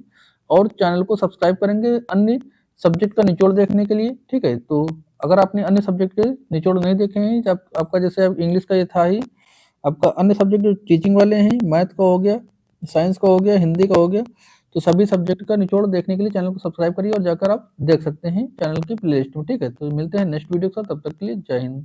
और चैनल को सब्सक्राइब करेंगे अन्य सब्जेक्ट का निचोड़ देखने के लिए, ठीक है। तो अगर आपने अन्य सब्जेक्ट के निचोड़ नहीं देखे हैं, आपका जैसे इंग्लिश का ये था ही, आपका अन्य सब्जेक्ट जो टीचिंग वाले हैं, मैथ का हो गया, साइंस का हो गया, हिंदी का हो गया, तो सभी सब्जेक्ट का निचोड़ देखने के लिए चैनल को सब्सक्राइब करिए, और जाकर आप देख सकते हैं चैनल की प्लेलिस्ट में, ठीक है। तो मिलते हैं नेक्स्ट वीडियो के साथ, तब तक के लिए जय हिंद।